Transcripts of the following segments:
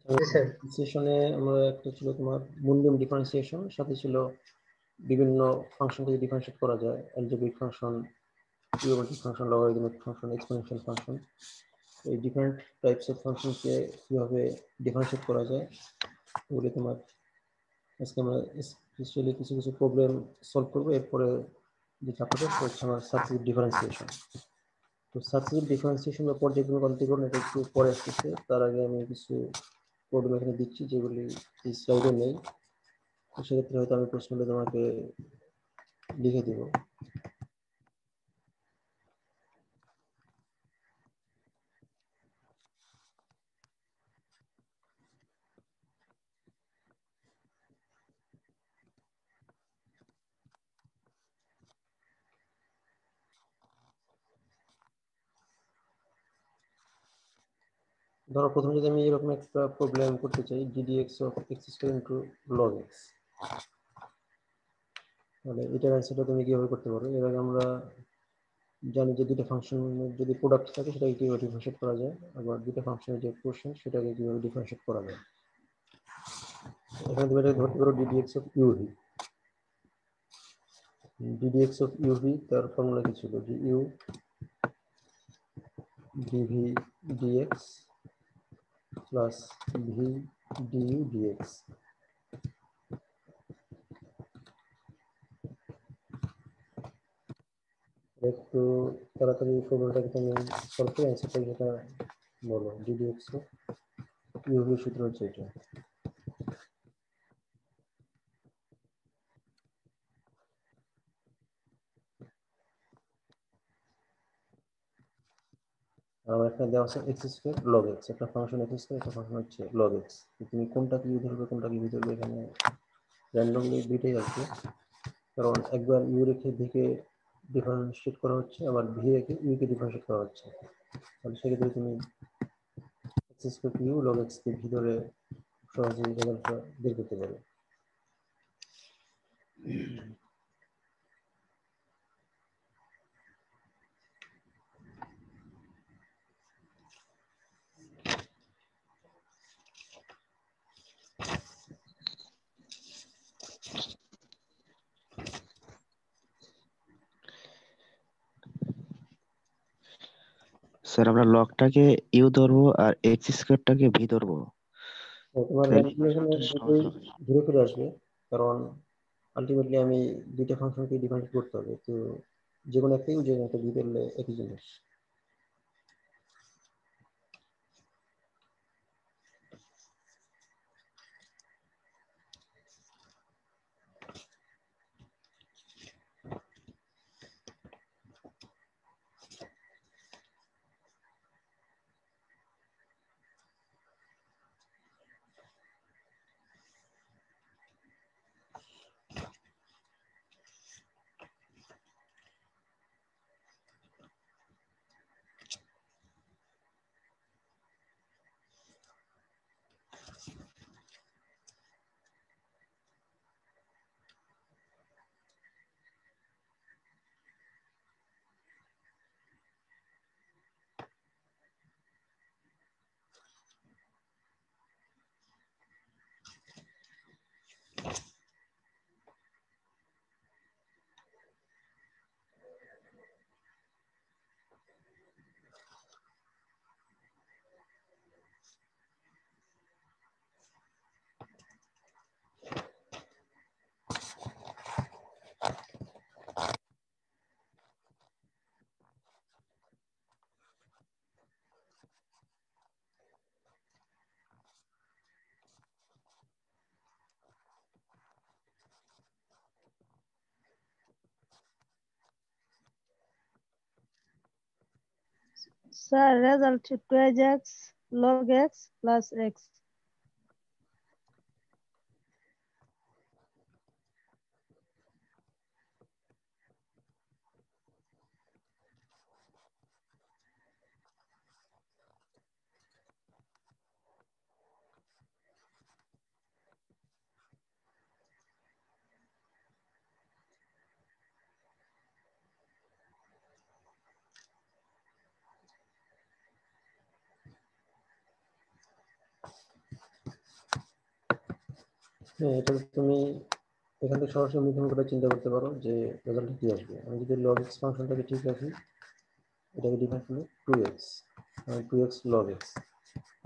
Sir. সেশনে আমরা একটা ছিল তোমার মুন্ডিয়াম ডিফারেন্সিয়েশন, সাথে ছিল বিভিন্ন ফাংশনকে ডিফারেন্সিয়েট করা যায়, অ্যালজেব্রিক ফাংশন, ত্রিগোণমিতিক function, logarithmic function, exponential function. এই ডিফারেন্ট টাইপস অফ ফাংশনকে কিভাবে ডিফারেন্সিয়েট করা যায় ওগুলি তোমার আজকে আমরা স্পেশালি কিছু কিছু প্রবলেম সলভ করবো। এরপরে যে চ্যাপ্টারটা হচ্ছে আমার সার্কিট ডিফারেন্সিয়েশন। তো সার্কিট ডিফারেন্সিয়েশন বা পর্যায়ক্রমিক অন্তরীকরণ এটা একটু পরে আসতেছে। তার আগে আমি কিছু প্রবলেম এখানে দিচ্ছি যেগুলি এই স্লাইডে নেই। তো সেক্ষেত্রে হয়তো আমি প্রশ্নটা তোমাকে লিখে দিব। ধরো প্রথমে যদি আমি এরকম একটা প্রবলেম করতে চাই, ddx of x square into log x, তাহলে এটার অ্যান্সারটা তুমি কিভাবে করতে পারো? এর আগে আমরা জানি যে দুটো ফাংশনের যদি প্রোডাক্ট থাকে সেটাকে কিভাবে ডিফারেন্সিয়েট করা যায়, আবার দুটো ফাংশনের যে কোএফিসিয়েন্ট সেটাকে কিভাবে ডিফারেন্সিয়েট করা যায়। এখানে তুমি এটা ধরতে পারো ddx of UV. ddx of UV তার ফর্মুলা কি ছিল? যে U DV DX plus V DU DX. একটু তাড়াতাড়ি ফর্মুলাটাকে তুমি সলভ করে অ্যান্সারটা যেটা বলো। ddx অফ ইউভি সূত্র হচ্ছে এটা। আমার এখানে দেওয়া আছে এক্স স্কোয়ার লগ এক্স, একটা ফাংশন এক্স স্কোয়ার, একটা ফাংশন হচ্ছে লগ এক্স। তুমি কোনটাকে ইউ ধরবে কোনটাকে ভি ধরবে, এখানে র্যান্ডমলি দুইটাই আসবে। কারণ একবার ইউ রেখে ভিকে ডিফারেন্সিয়েট করা হচ্ছে, আবার ভি রেখে ইউকে ডিফারেন্সিয়েট করা হচ্ছে। তাহলে সেক্ষেত্রে তুমি X square U log X কে ভি ধরে সহজেই রেজাল্টটা বের করতে পারো। স্যার আমরা লগটাকে ইউ ধরবো আর এক্স স্কোয়ারটাকে ভি ধরবো, তোমার তাহলে র্যান্ডমলি এখানে সহজ দুটোই হবে। ঘুরে ফিরে আসবে, কারণ আলটিমেটলি আমি দুইটা ফাংশনকে ডিফারেন্সিয়েট করতে হবে। তো যে কোনো একটা ইউ যে কোনো একটা ভি ধরলে একই জিনিস। Sir, result 12x log x plus x. হ্যাঁ, এটা তুমি এখান থেকে সরাসরি মুখে করে চিন্তা করতে পারো যে রেজাল্ট কি আসবে। আমি যদি log x ফাংশনটাকে ঠিক রাখি, এটাকে ডিফাইন করলে 2x, মানে 2x log x,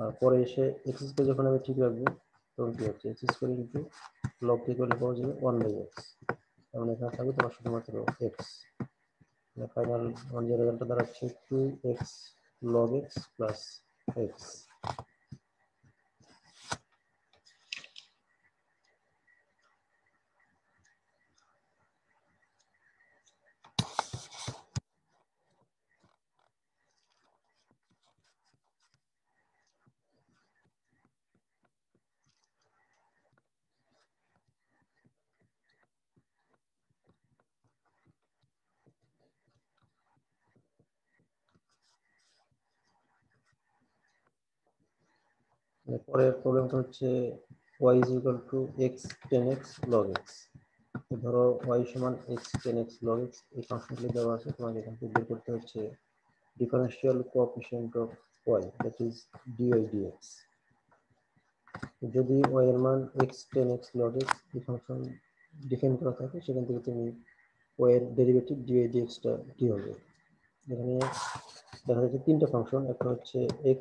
আর পরে এসে x স্কয়ার যখন আমি ঠিক রাখবো তখন কি হচ্ছে, x স্কয়ার ইনটু log থেকে করলে পাওয়া যাবে 1/x, তাহলে এখানে থাকবে তোমার শুধুমাত্র x, মানে ফাইনাল আমার যে রেজাল্টটা দাঁড়াচ্ছে 2x log x plus x। পরের প্রবলেমটা হচ্ছে y is equal to x 10x log x। ধরো y সমান x 10x log x, এই ফাংশনটি দেওয়া আছে, তোমাকে এখান থেকে বের করতে হচ্ছে differential coefficient of y, that is dy dx। যদি y এর মান x 10x log x এই ফাংশন ডিফাইন করা থাকে, সেখান থেকে তুমি y এর ডেরিভেটিভ dy dx টা কি হবে। এখানে দেখা যাচ্ছে তিনটা ফাংশন, একটা হচ্ছে x,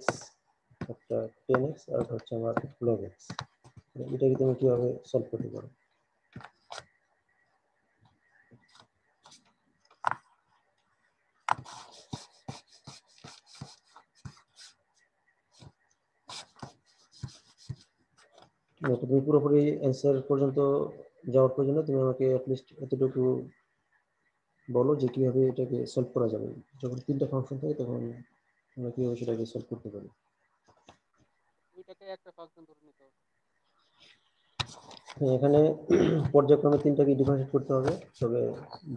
একটা 10x, আর একটা হচ্ছে আমার log x। এটাকে তুমি কিভাবে সলভ করতে পারো? তুমি পুরোপুরি অ্যান্সার পর্যন্ত যাওয়ার প্রয়োজন, তুমি আমাকে অ্যাটলিস্ট এতটুকু বলো যে কিভাবে এটাকে সলভ করা যাবে। যখন তিনটা ফাংশন থাকে তখন আমরা কিভাবে সেটাকে সলভ করতে পারি। দুইটাকে একটা ফাংশন ধরে নিতে হবে। এখানে পর্যায়ক্রমে তিনটাকে ডিফারেন্সিয়েট করতে হবে, তবে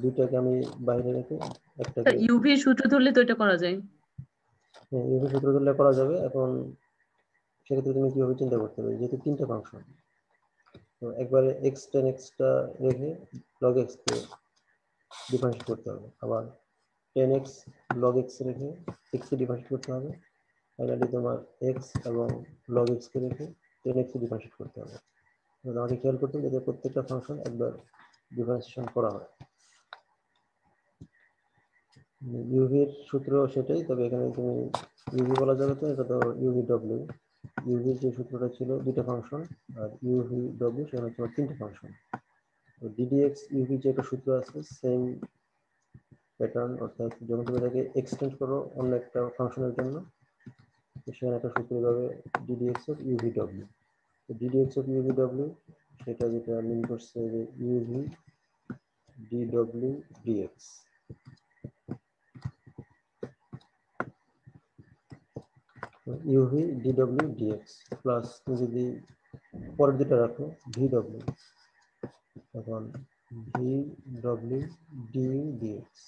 দুইটাকে আমি বাইরে রেখে একটাকে ইউভি সূত্র ধরলে তো এটা করা যায়। ইউভি সূত্র ধরলে করা যাবে। এখন সেক্ষেত্রে তুমি কিভাবে চিন্তা করতে হবে, যেহেতু তিনটা ফাংশন, তো একবারে x 10x টা রেখে log x কে ডিফারেন্সিয়েট করতে হবে, আবার 10x log x রেখে x কে ডিফারেন্সিয়েট করতে হবে, ফাইনালি তোমার x এবং log x কে রেখে 10x কে ডিফারেন্সিয়েট করতে হবে। আমাকে খেয়াল করতে হবে যাতে প্রত্যেকটা ফাংশন একবার ডিফারেন্সিয়েশন করা হয়। ইউভির সূত্র সেটাই, তবে এখানে তুমি ইউভি বলা যাবে তো, এটা তো ইউভি ডব্লিউ। ইউভির যে সূত্রটা ছিল দুইটা ফাংশন, আর ইউভি ডব্লিউ সেখানে হচ্ছে তিনটা ফাংশন। তো ডিডিএক্স ইউভি যে একটা সূত্র আছে, সেম প্যাটার্ন, অর্থাৎ যখন তুমি এটাকে এক্সটেন্ড করো অন্য একটা ফাংশনের জন্য, সেখানে একটা সূত্র পাবে ডিডিএক্স অফ ইউভি ডব্লিউ। তো ডিডিএক্স অফ ইউভি ডব্লিউ সেটা যেটা মিন করছে যে UV D W DX. UV D W DX plus তুমি যদি পরের দুটো রাখো ভি ডব্লিউ, তখন ভি ডব্লিউ ডি ডিএক্স।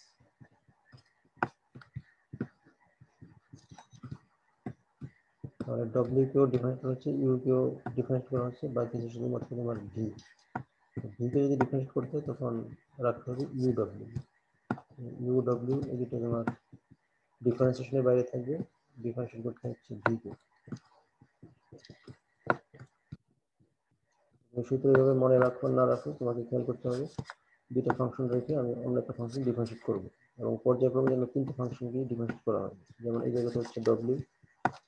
তাহলে ডব্লিউ কেও ডিফাইন করা হচ্ছে, ইউ কেও ডিফাইন করা হচ্ছে, বাকি শুধুমাত্র তোমার ভি। ভিকে যদি ডিফাইন করতে হয় তখন রাখতে হবে ইউ ডব্লিউ। ইউ ডব্লিউ এই দুটো তোমার ডিফারেন্সিয়েশনের বাইরে থাকবে, ডিফারেন্সিয়েট করতে হচ্ছে ভি কে। সূত্র এভাবে মনে রাখো না রাখো তোমাকে খেয়াল করতে হবে, দুটো ফাংশন রেখে আমি অন্য একটা ফাংশন ডিফারেন্সিয়েট করবো, এবং পর্যায়ক্রমে যেন তিনটে ফাংশনকে ডিফারেন্সিয়েট করা হয়। যেমন এই জায়গাটা হচ্ছে ডব্লিউ,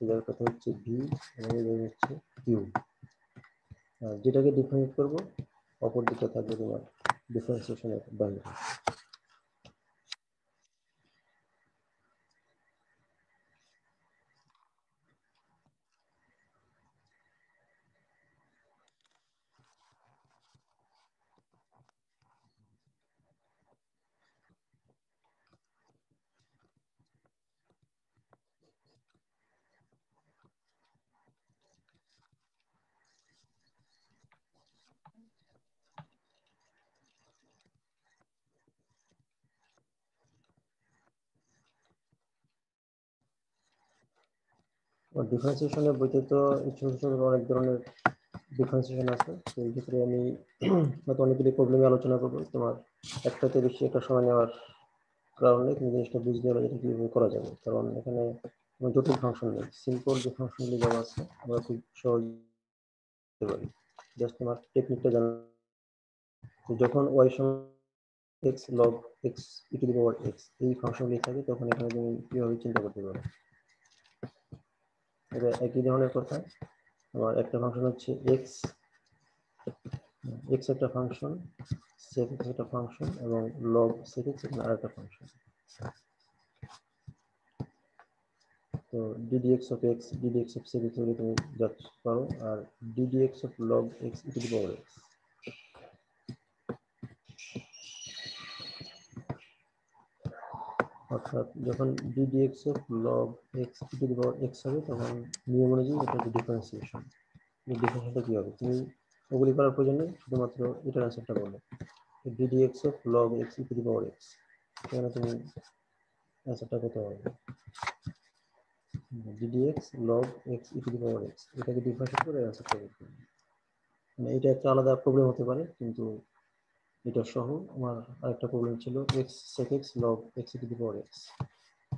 এই জায়গাটা হচ্ছে ভি, এবং এই জায়গা হচ্ছে ইউ। যেটাকে ডিফারেন্সিয়েট করবো অপর দিকটা থাকবে তোমার ডিফারেন্সিয়েশনের বাইরে। ডিফারেন্সিয়েশনের বইতে তো ছোট ছোট অনেক ধরনের ডিফারেন্সিয়েশন আছে, তো এই ক্ষেত্রে আমি হয়তো অনেকগুলি প্রবলেমে আলোচনা করবো। তোমার একটাতে বেশি একটা সময় নেওয়ার কারণে তুমি জিনিসটা বুঝতে হবে এটা কিভাবে করা যাবে, কারণ এখানে কোনো জটিল ফাংশন নেই, সিম্পল যে ফাংশনগুলি দেওয়া আছে আমরা খুব সহজ করতে পারি। জাস্ট তোমার টেকনিকটা জানা। যখন y সমান x log x e to the power x এই ফাংশনগুলি থাকে তখন এখানে তুমি কিভাবে চিন্তা করতে পারো। এটা একই ধরনের কথা। আমার একটা ফাংশন হচ্ছে x একটা ফাংশন, sec x একটা ফাংশন এবং log sec x আরেকটা ফাংশন। তো ddx of x, ddx of sec x হলে তুমি যাচ্ছ পারো, আর ddx of log x e to the power x। অর্থাৎ যখন ddx of log x e to the power x হবে তখন নিয়ম অনুযায়ী এটা হচ্ছে ডিফারেন্সিয়েশন। এই ডিফারেন্সিয়েশনটা কি হবে তুমি ওগুলি করার প্রয়োজন নেই, শুধুমাত্র এটার অ্যান্সারটা বলো। ddx of log x e to the power x, এখানে তুমি অ্যান্সারটা কত হবে? ddx log x e to the power x, এটাকে ডিফারেন্সিয়েট করে অ্যান্সারটা করতে হবে। মানে এটা একটা আলাদা প্রবলেম হতে পারে, কিন্তু এটা সহ আমার আরেকটা প্রবলেম ছিল x sec x log x e to the power x।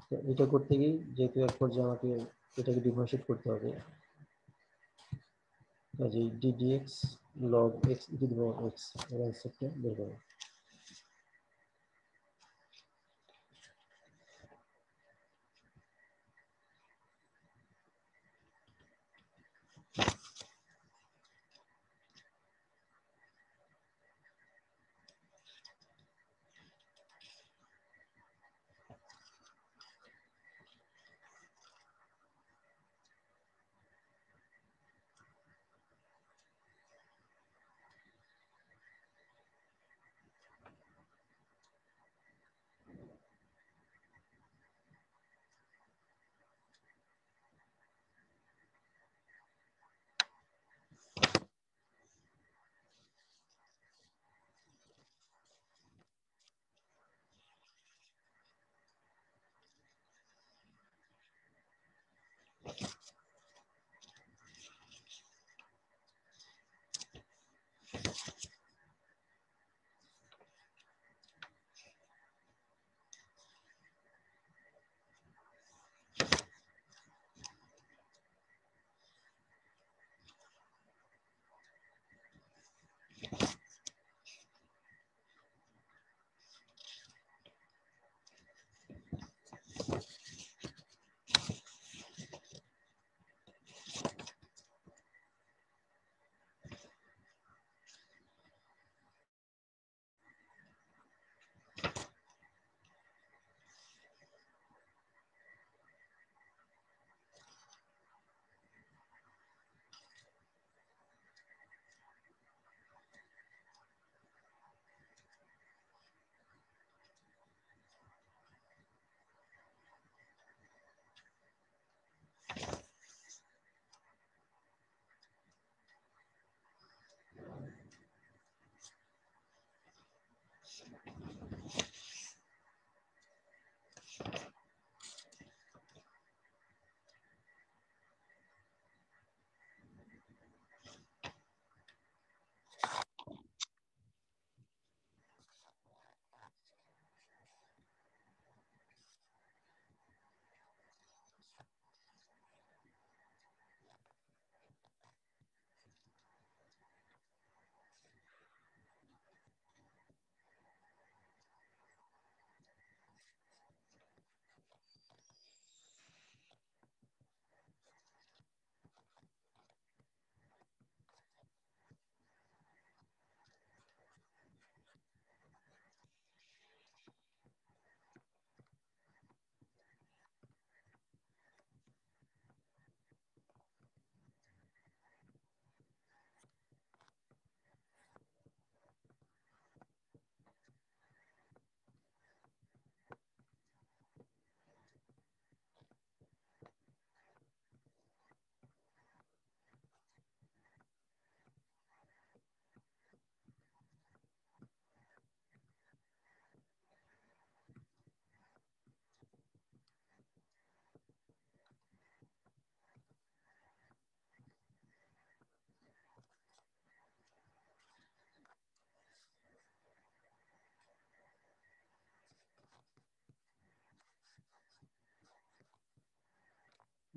তো এটা করতে গিয়ে যেহেতু এক পর্যায়ে আমাকে এটাকে ডিফারেন্সিয়েট করতে হবে, কাজেই ddx log x e to the power x এর অ্যান্সারটা বের করো।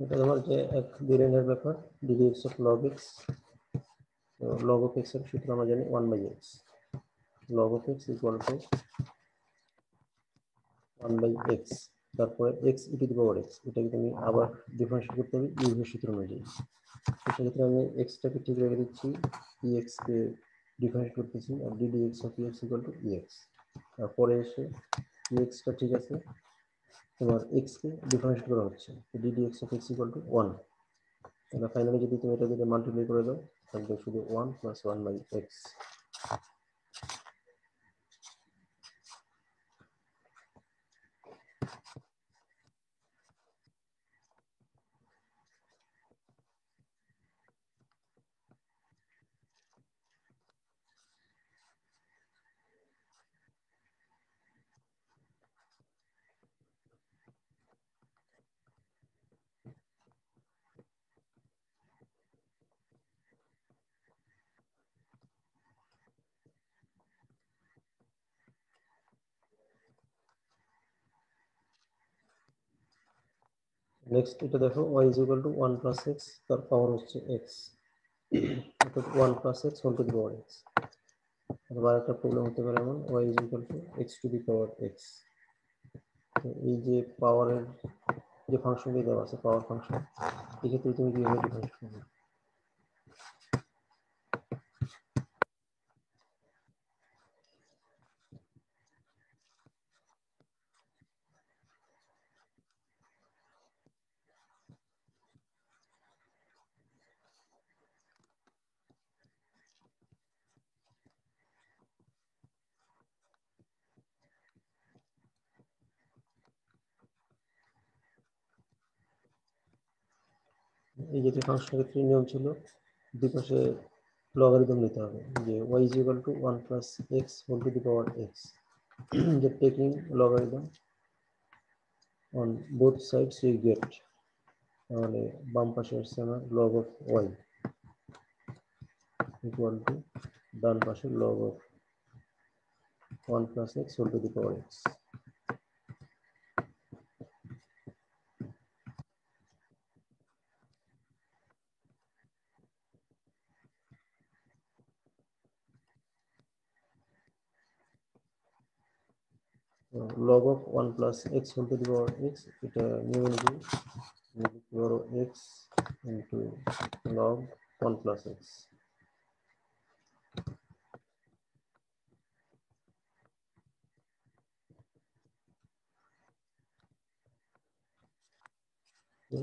এটা তোমার যে এক দুই লাইনের ব্যাপার ddx of log x log of x এর সূত্র আমরা জানি 1/x, log of x equal to 1/x, তারপরে x e to the power x, এটাকে তুমি আবার ডিফারেন্সিয়েট করতে হবে u এর সূত্র অনুযায়ী। তো সেক্ষেত্রে আমি x টাকে ঠিক রেখে দিচ্ছি, ex কে ডিফারেন্সিয়েট করতেছি, আর ddx of ex equal to ex। তারপরে এসে ex টা ঠিক আছে, তোমার x কে ডিফারেন্সিয়েট করা হচ্ছে, ddx of x equal to 1। তাহলে ফাইনালি যদি তুমি এটা দিয়ে মাল্টিপ্লাই করে দাও তাহলে শুধু 1 + 1/x। নেক্সট এটা দেখো y is equal to 1 + x, তার পাওয়ার হচ্ছে x, অর্থাৎ 1 + x whole to the power x। আবার একটা প্রবলেম হতে পারে এমন, y is equal to x to the power x। তো এই যে পাওয়ারের যে ফাংশনটি দেওয়া আছে পাওয়ার ফাংশন, এক্ষেত্রে তুমি কিভাবে ডিফারেন্স করবে? এই যে ফাংশনের ক্ষেত্রে নিয়ম ছিল দুই পাশে লগারিদম নিতে হবে, যে y is equal to 1 + x whole to the power x, যে taking logarithm on both sides we get, তাহলে বাম পাশে আসছে আমার log of y equal to ডান পাশে log of 1 + x whole to the power x। log of 1 + x whole to the power x, এটা নিয়ম অনুযায়ী বড় x into log 1 + x।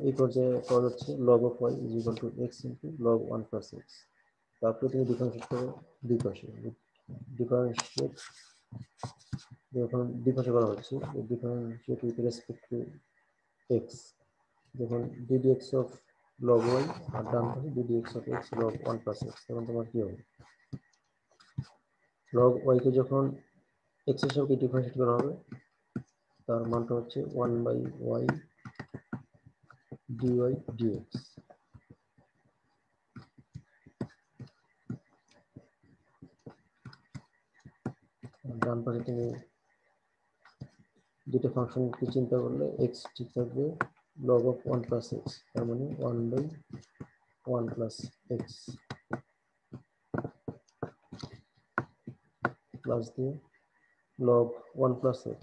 এই পর্যায়ে পাওয়া যাচ্ছে log of y is equal to x into log 1 + x। তারপরে তুমি ডিফারেন্সিয়েট করো দুই পাশে, ডিফারেন্সিয়েট যখন দুই পাশে করা হচ্ছে differentiate with respect two x, যখন ddx of log y আর ডান পাশে ddx of x log 1 + x, তখন তোমার কি হবে? log y কে যখন x এর সাথে ডিফারেন্সিয়েট করা হবে তার মানটা হচ্ছে 1/y dy dx। ডান পাশে তুমি দুটো ফাংশনকে চিন্তা করলে x ঠিক থাকবে log of 1 + x, তার মানে 1/1 + x প্লাস দিয়ে log 1 + x।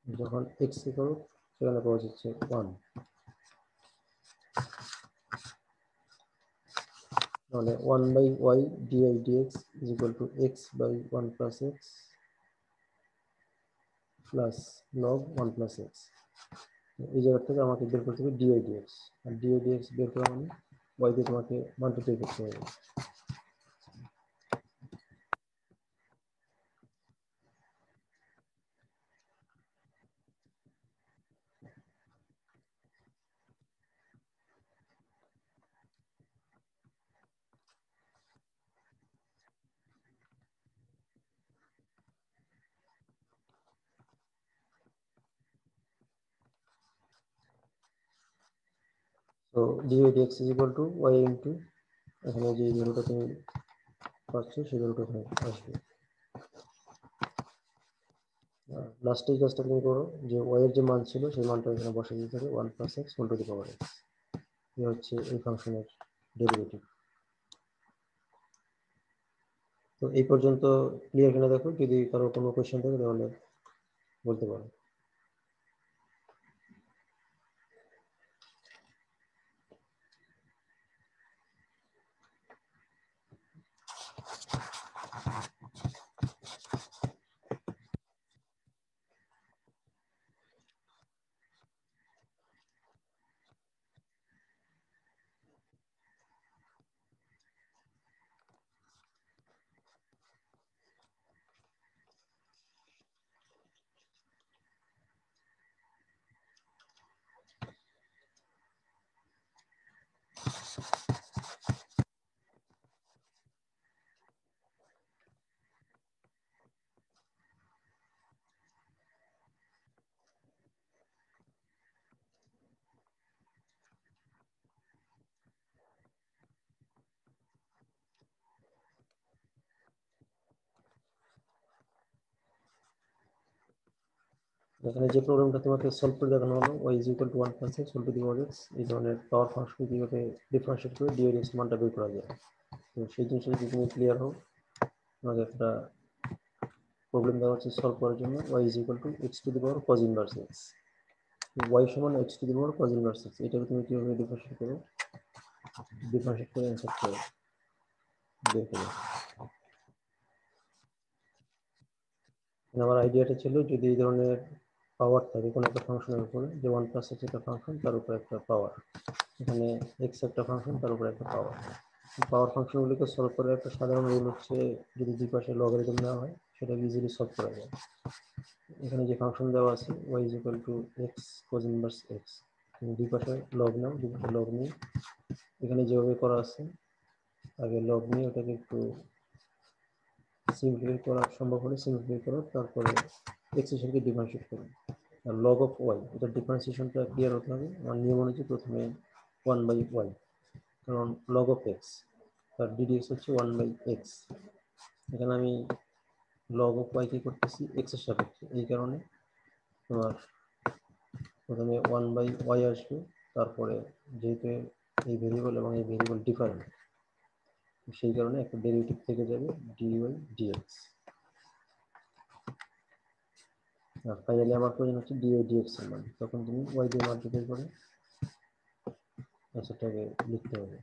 যখন x কে করো সেখানে পাওয়া যাচ্ছে 1, তাহলে 1/y dy dx is equal to x/1 + x plus log 1 + x। এই জায়গা থেকে আমাকে বের করতে হবে dy dx, আর dy dx বের করা মানে y কে তোমাকে মাল্টিপ্লাই করতে হবে। তো dy dx is equal to y into, এখানে যে ভ্যালুটা তুমি পাচ্ছ সেই ভ্যালুটা এখানে আসবে। লাস্টের কাজটা তুমি করো যে ওয়াই এর যে মান ছিল সেই মানটা এখানে বসে দিতে হবে 1 + x whole to the power x। এই হচ্ছে এই ফাংশনের ডেরিভেটিভ। তো এই পর্যন্ত ক্লিয়ার কিনা দেখো, যদি কারো কোনো কোয়েশ্চেন থাকে তাহলে বলতে পারো। এখানে যে প্রবলেমটা তোমাকে সলভ করে দেখানো হলো y = 1 + x whole to the power x, এই ধরনের পাওয়ার ফাংশন কিভাবে ডিফারেন্সিয়েট করে ডি এর x মানটা বের করা যায়। তো সেই জিনিসটা যদি তুমি ক্লিয়ার হও, তোমাকে একটা প্রবলেম দেওয়া হচ্ছে সলভ করার জন্য y = x two the power cos inverse x। y সমান x two the power cos inverse x, এটাকে তুমি কিভাবে ডিফারেন্সিয়েট করো, ডিফারেন্সিয়েট করে অ্যান্সারটা বের করো। আমার আইডিয়াটা ছিল যদি এই ধরনের পাওয়ার থাকে কোনো একটা ফাংশনের উপরে, যে 1 + x একটা ফাংশন তার উপরে একটা পাওয়ার, এখানে x একটা ফাংশন তার উপরে একটা পাওয়ার। পাওয়ার ফাংশনগুলিকে সলভ করার একটা সাধারণ রুল হচ্ছে যদি দুই পাশে লগারিদম নেওয়া হয় সেটা ইজিলি সলভ করা যায়। এখানে যে ফাংশন দেওয়া আছে y = x cos inverse x, তুমি দুই পাশে লগ নাও, দুই পাশে লগ নিয়ে এখানে যেভাবে করা আছে আগে লগ নিয়ে ওটাকে একটু সিম্পলিফাই করা সম্ভব হলে সিম্পলিফাই করো, তারপরে এক্সপ্রেশনকে ডিফারেন্সিয়েট করো। আর লগ অফ ওয়াই এটা ডিফারেন্সিয়েশনটা ক্লিয়ার হতে হবে। আমার নিয়ম অনুযায়ী প্রথমে 1/y, কারণ লগ অফ এক্স তার ডিডিএক্স হচ্ছে 1/x। এখানে আমি লগ অফ ওয়াই কি করতেছি এক্স এর সাপেক্ষে, এই কারণে তোমার প্রথমে 1/y আসবে, তারপরে যেহেতু এই ভেরিয়েবল এবং এই ভেরিয়েবল ডিফারেন্ট সেই কারণে একটা ডেরিভেটিভ থেকে যাবে dy dx। আর ফাইনালি আমার প্রয়োজন হচ্ছে dy dx এর মান, তখন তুমি y দিয়ে মাল্টিপ্লাই করে সেটাকে লিখতে হবে।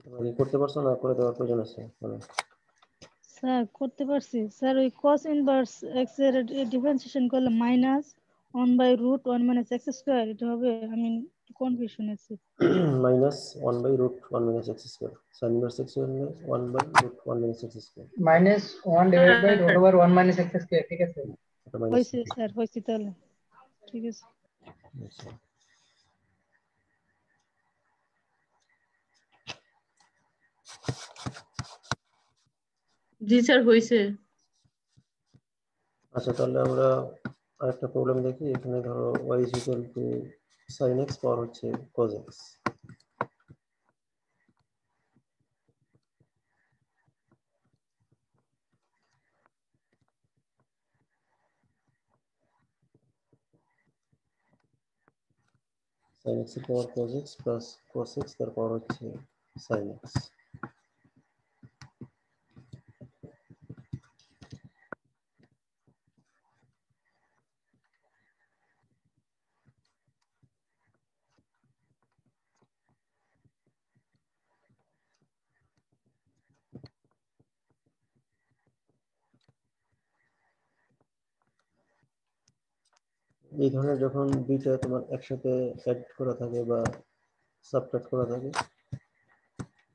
তোমরা কি করতে পারছো না করে দেওয়ার প্রয়োজন আছে? মানে স্যার করতে পারছি স্যার, ওই cos ইনভার্স এক্স এর ডিফারেন্সিয়েশন করলে -1/√1 - x², এটা হবে। আমি কনফিউশন আছি। -1/√1 - x², sin inverse x হলে 1/√1 - x²। -1 / (x²), ঠিক আছে? এটা মাইনাস। হয়েছে স্যার, হয়েছে তাহলে ঠিক আছে। আচ্ছা, জি স্যার হয়েছে। আচ্ছা তাহলে আমরা আরেকটা প্রবলেম দেখি। এখানে ধরো y = sin x পাওয়ার হচ্ছে cos x। sin x এর পাওয়ার cos x plus cos x তার পাওয়ার হচ্ছে sin x। এই ধরনের যখন দুইটা তোমার একসাথে অ্যাড করা থাকে বা সাবট্রাক্ট করা থাকে,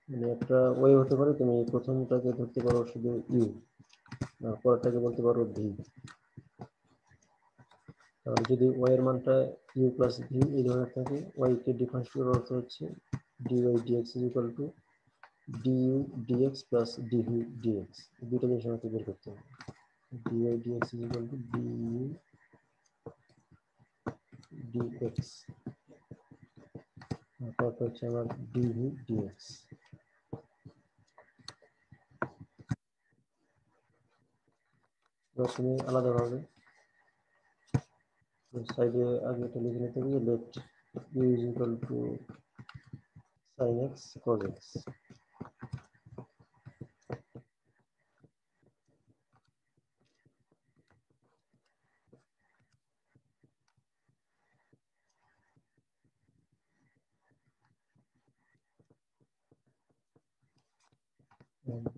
মানে একটা ওয়ে হতে পারে তুমি প্রথমটাকে ধরতে পারো শুধু ইউ, পরেরটাকে বলতে পারো ভি। তাহলে যদি ওয়াই এর মানটা ইউ প্লাস ভি এই ধরনের থাকে, ওয়াই কে ডিফারেন্স করার অর্থ হচ্ছে DY DX is equal to DU DX plus DV DX. দুটো জিনিস আমাকে বের করতে হবে। DY DX is equal to DU DX, তারপর হচ্ছে আমার ডিভি ডিএক্স। তুমি আলাদাভাবে সাইডে আগে এটা লিখে নিতে হবে, let U is equal to sin x cos x।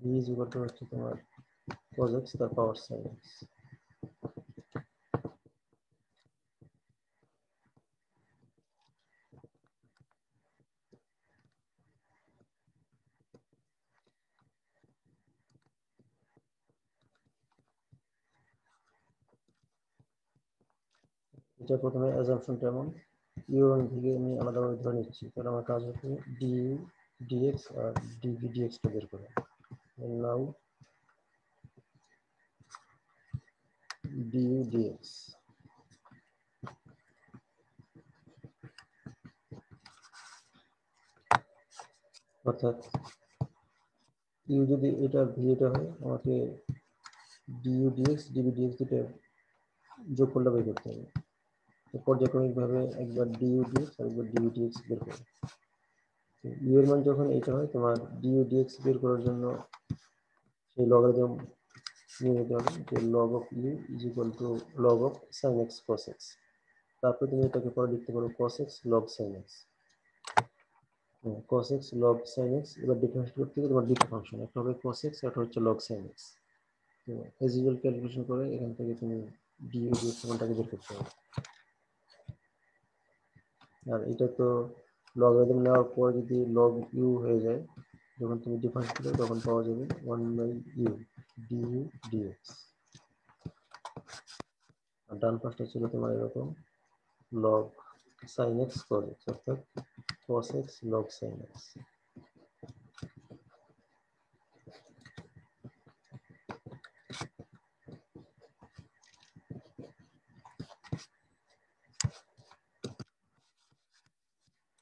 b is equal to হচ্ছে তোমার cos x তার পাওয়ার sin x। এটা প্রথমে অ্যাজাম্পশনটা এমন, ইউ এবং ভি কে আমি আলাদাভাবে ধরে নিচ্ছি। তাহলে আমার কাজ হচ্ছে ডিইউ ডিএক্স আর ডিভি ডিএক্স টা বের করা। নাও ডিইউ ডিএক্স অর্থাৎ ইউ যদি এটা ভি এটা হয়, আমাকে ডিইউ ডিএক্স ডিভি ডিএক্স দুটো যোগফলটা বের করতে হবে। তো পর্যায়ক্রমিকভাবে একবার ডিইউ ডিএক্স আর একবার ডিভি ডিএক্স বের করবে। ইউ এর মান যখন এটা হয়, তোমার ডিইউ ডিএক্স বের করার জন্য সেই লগারিদম নিয়ে নিতে হবে যে log of u is equal to log of sin x cos x। তারপর তুমি এটাকে পরে লিখতে পারো cos x log sin x। cos x log sin x এবার ডিফারেন্স করতে গেলে তোমার দুটো ফাংশন, একটা হবে cos x একটা হচ্ছে log sin x। তো এজ ইউজুয়াল ক্যালকুলেশন করে এখান থেকে তুমি ডিইউ ডিএক্স মানটাকে বের করতে হবে। আর এটা তো লগারিদম নেওয়ার পর যদি log u হয়ে যায়, যখন তুমি ডিফারেন্স করবে তখন পাওয়া যাবে 1/u ডিইউ ডিএক্স। আর ডান পাশটা ছিল তোমার এরকম log sin x cos x, অর্থাৎ cos x log sin x।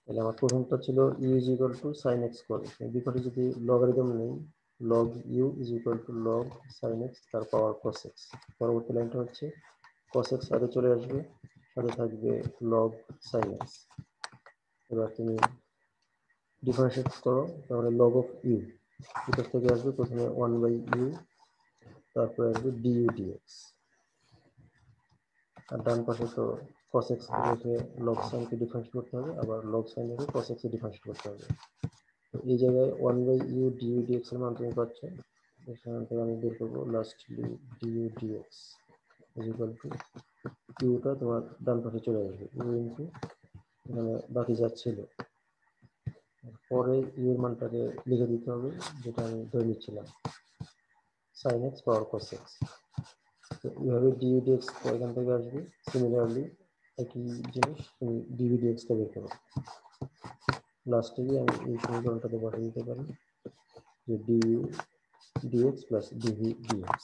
তাহলে আমার প্রথমটা ছিল u is equal to sin x cos x, বিপরীতে যদি লগারিদম নেই log u is equal to log sin x তার পাওয়ার cos x। পরবর্তী লাইনটা হচ্ছে cos x আগে চলে আসবে, সাথে থাকবে log sin x। এবার তুমি ডিফারেন্সিয়েট করো, তাহলে log of u ভিতর থেকে আসবে প্রথমে 1/u, তারপরে আসবে du dx। আর ডান পাশে তো cos x রেখে log sin কে ডিফারেন্সিয়েট করতে হবে, আবার log sin রেখে cos x কে ডিফারেন্সিয়েট করতে হবে। তো এই জায়গায় 1/u du dx এর মান তুমি পাচ্ছ, এখান থেকে আমি বের করবো lastly du dx is equal to টা তোমার ডান পাশে চলে আসবে u ইন্টু এখানে বাকি যা ছিল পরে u এর মানটাকে লিখে দিতে হবে, যেটা আমি ধরে নিচ্ছিলাম sin x পাওয়ার cos x। তো এইভাবে du dx এখান থেকে আসবে। সিমিলারলি একই জিনিস তুমি dv dx টা বের করো। লাস্টে গিয়ে আমি এই সমীকরণটাতে বসে দিতে পারি যে du dx plus dv dx।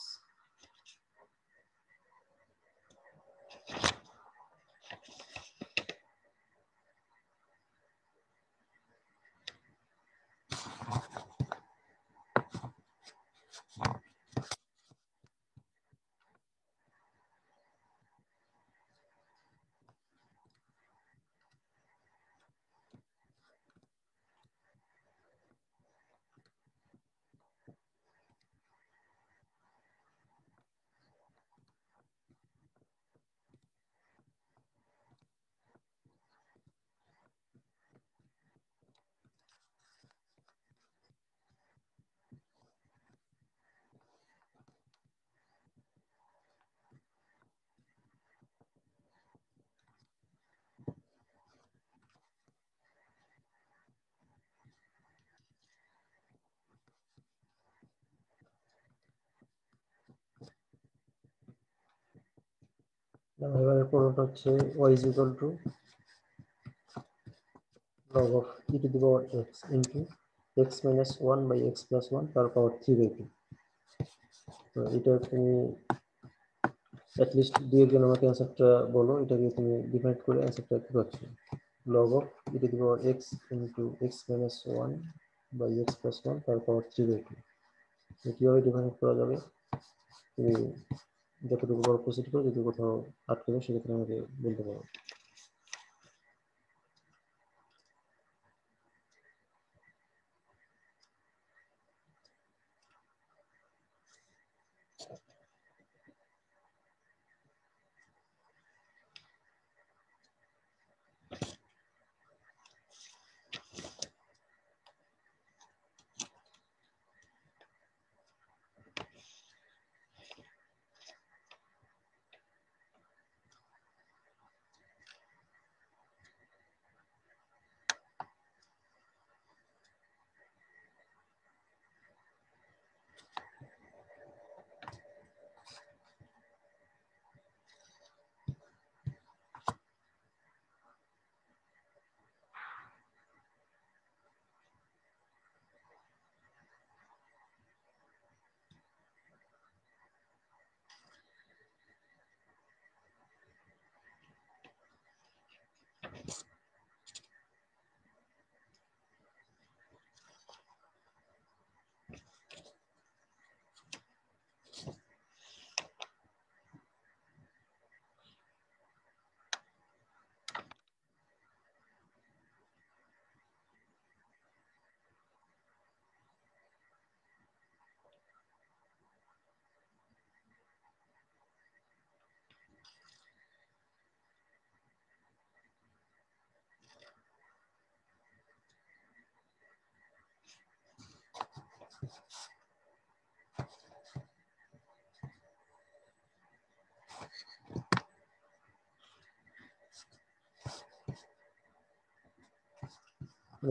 এবারে পরেরটা হচ্ছে y is equal to log of e to the power x into x minus 1 by x plus 1 তার পাওয়ার 3/2। তো এটা তুমি অ্যাটলিস্ট দুই একজন আমাকে অ্যান্সারটা বলো, এটাকে তুমি ডিভাইড করে অ্যান্সারটা কি পাচ্ছ। log of e to the power x into x minus 1 by x plus 1 তার পাওয়ার 3/2। কিভাবে ডিভাইড করা যাবে তুমি যতটুকু বড় প্রসিড করো, যদি কোথাও আটকে যায় সেক্ষেত্রে আমাকে বলতে পারো।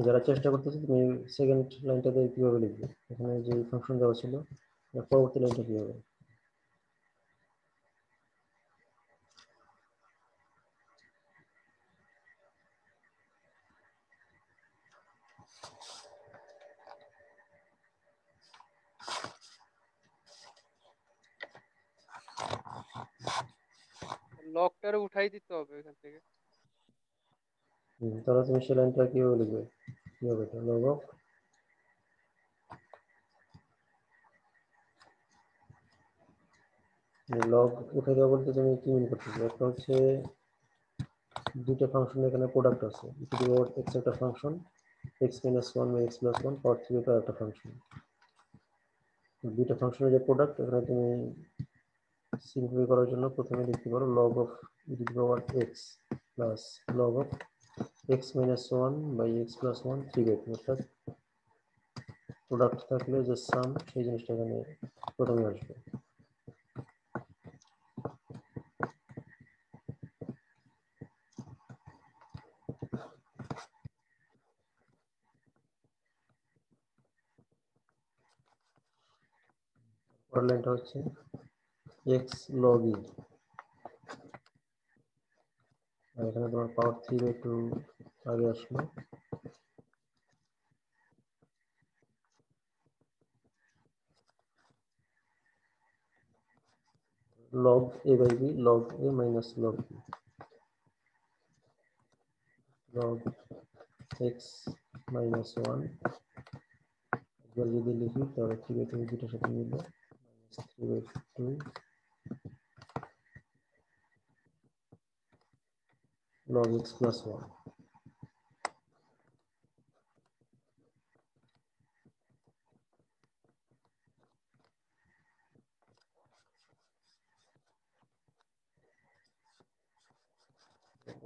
যারা চেষ্টা করতেছে তুমি সেকেন্ড লাইনটাতে কিভাবে লিখবে, এখানে যে ফাংশন দেওয়া ছিল পরবর্তী লাইনটা কি হবে। লকটারে উঠাই দিতে হবে এখান থেকে। তাহলে তুমি সেই লাইনটা কিভাবে লিখবে, কিভাবে log of লগ উঠে দেওয়া বলতে তুমি কি মিন করতেছো। একটা হচ্ছে দুটো ফাংশন এখানে প্রোডাক্ট আছে, e to the power x একটা function, x minus 1 by x plus 1 পাওয়ার 3 এর একটা ফাংশন। দুটো ফাংশনের যে প্রোডাক্ট এখানে তুমি সিম্পলিফাই করার জন্য প্রথমে লিখতে পারো log of e to the power x plus log of x minus 1 by x plus 1 3/2, অর্থাৎ প্রোডাক্ট থাকলে যে সাম সেই জিনিসটা এখানে প্রথমে আসবে। পরের লাইনটা হচ্ছে এক্স লগ ই, আর এখানে তোমার পাওয়ার 3/2 আগে আসলো, log a by b log a minus log b log x minus 1 এবার যদি লিখি তাহলে 3/2 দুটোর সাথে মিলে -3/2 log x plus 1।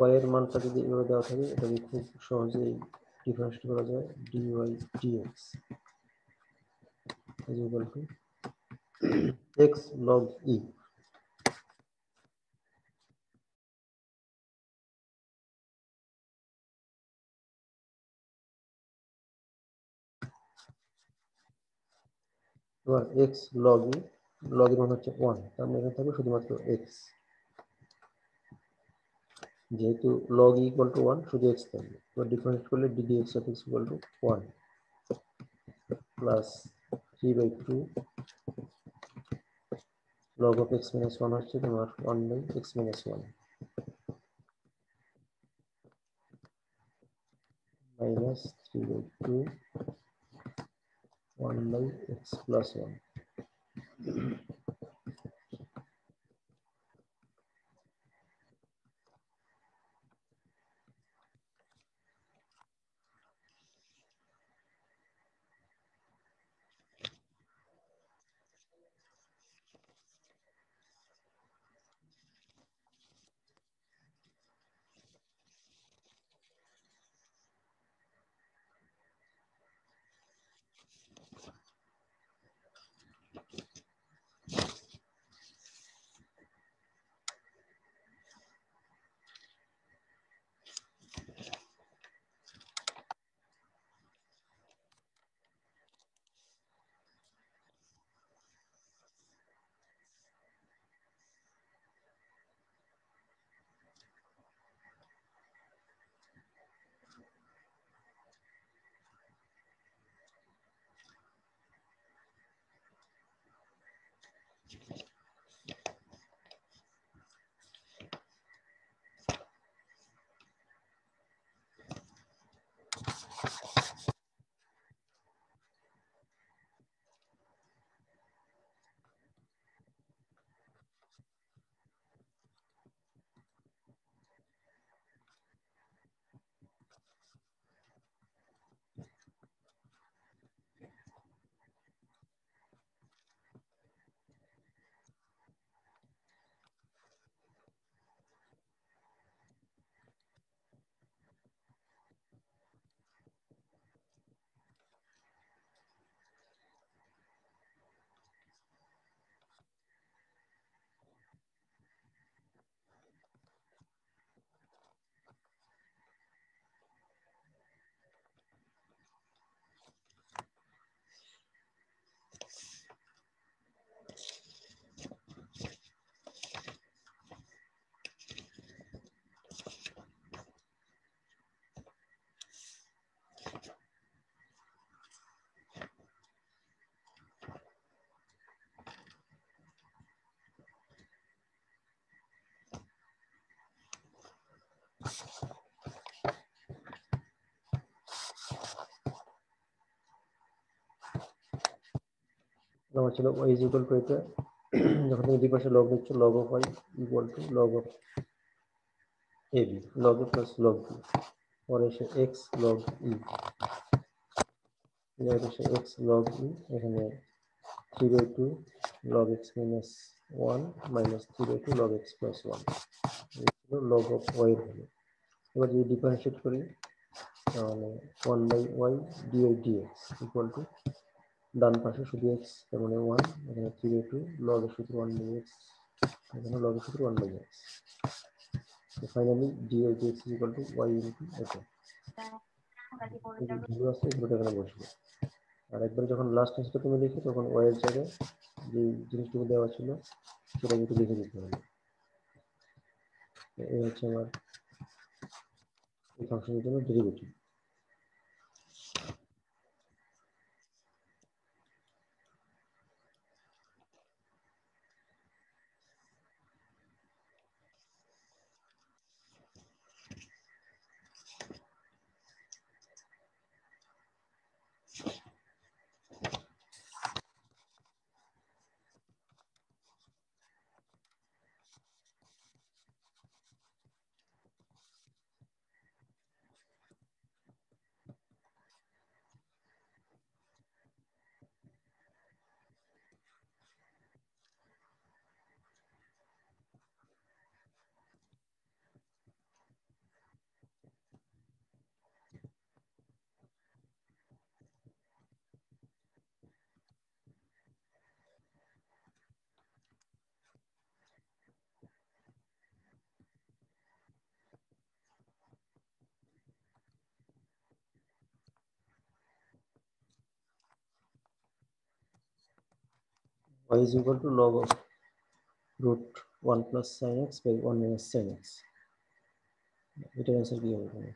y এর মানটা যদি এভাবে দেওয়া থাকে এটাকে খুব সহজেই ডিফারেন্সিয়েট করা যায়, dy dx is equal to x log e। এবার x log e, log এর মান হচ্ছে 1, তার মানে এখানে থাকবে শুধুমাত্র x, যেহেতু log e equal to 1 শুধু x থাকবে। এবার ডিফারেন্সিয়েট করলে d dx of x equal to 1 plus 3/2 log of x minus 1 হচ্ছে তোমার 1 by x minus 1 minus 3/2 1 by x plus 1। আমার ছিল y is equal to এটা, যখন তুমি দুই পাশে log নিচ্ছ log of y equal to log of ab log a plus log b, পরে এসে x log e, এবার এসে x log e, এখানে 3/2 log x minus 1 minus 3/2 log x plus 1 এই ছিল log of y এর ভ্যালু। এবার যদি ডিফারেন্সিয়েট করি তাহলে 1 by y dy dx equal to ডান পাশে শুধু x তার মানে 1, এখানে 3/2 log এর সূত্র 1/x, এখানে log এর সূত্র 1/x। তো finally dy dx y into এটা এই যে ভ্যালু আছে এগুলো এখানে বসবে। আর একবার যখন লাস্ট অ্যান্সারটা তুমি লিখে তখন y এর জায়গায় যে জিনিসটুকু দেওয়া ছিল সেটা কিন্তু লিখে দিতে হবে। এই হচ্ছে আমার এই ফাংশনের জন্য derivative. y is equal to log of root 1 plus sin x by 1 minus sin x। এটার অ্যান্সার কি হবে এখানে?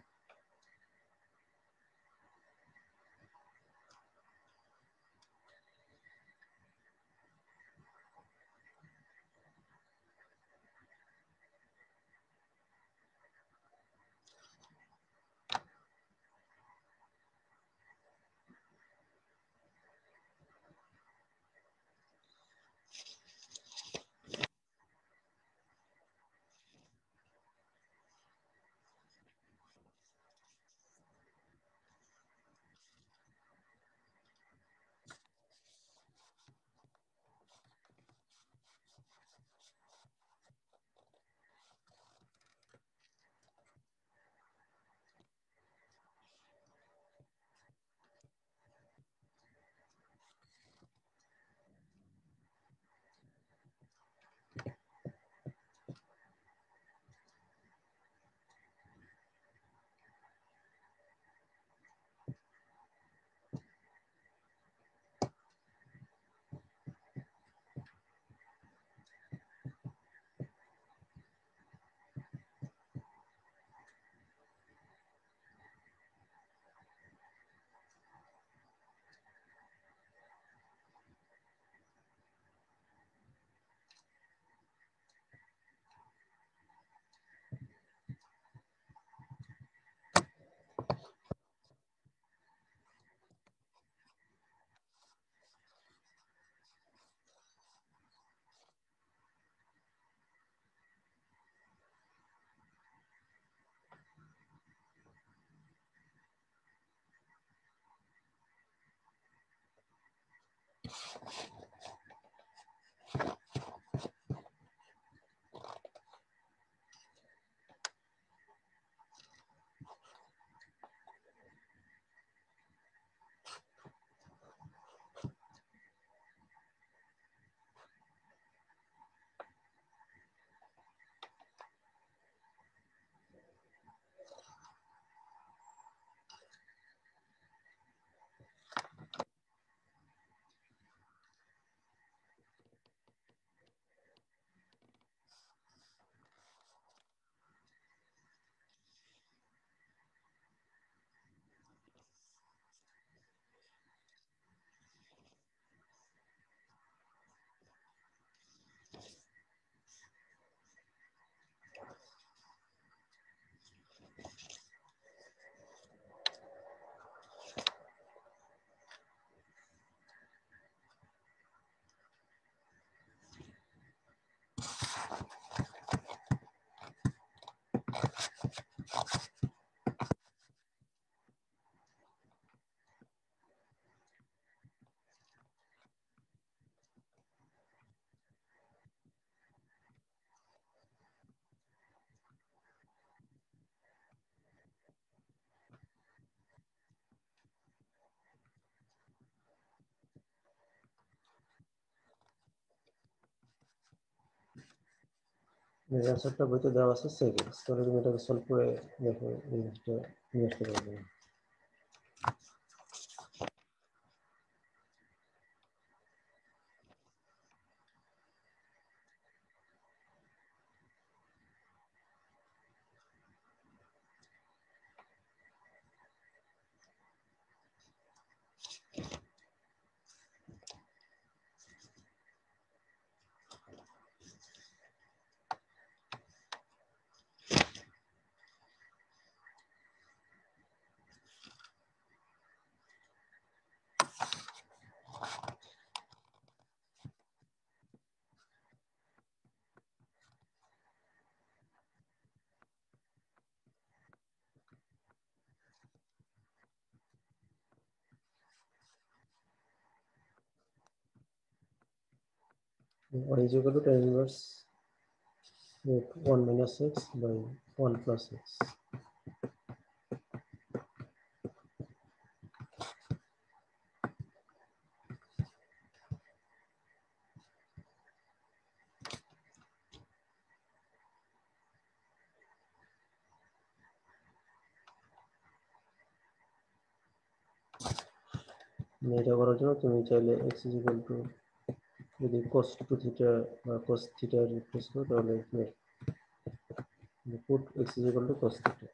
এর অ্যান্সারটা বইতে দেওয়া আছে সেকেন্ডস, তাহলে তুমি এটাকে সলভ করে দেখো এই জিনিসটা নিয়ে আসতে পারবে না। Y is equal to tan inverse root 1 minus x by 1 plus x. এটা করার জন্য তুমি চাইলে x is equal to যদি cos 2 theta বা cos theta রিপ্লেস করো তাহলে put x is equal to cos theta.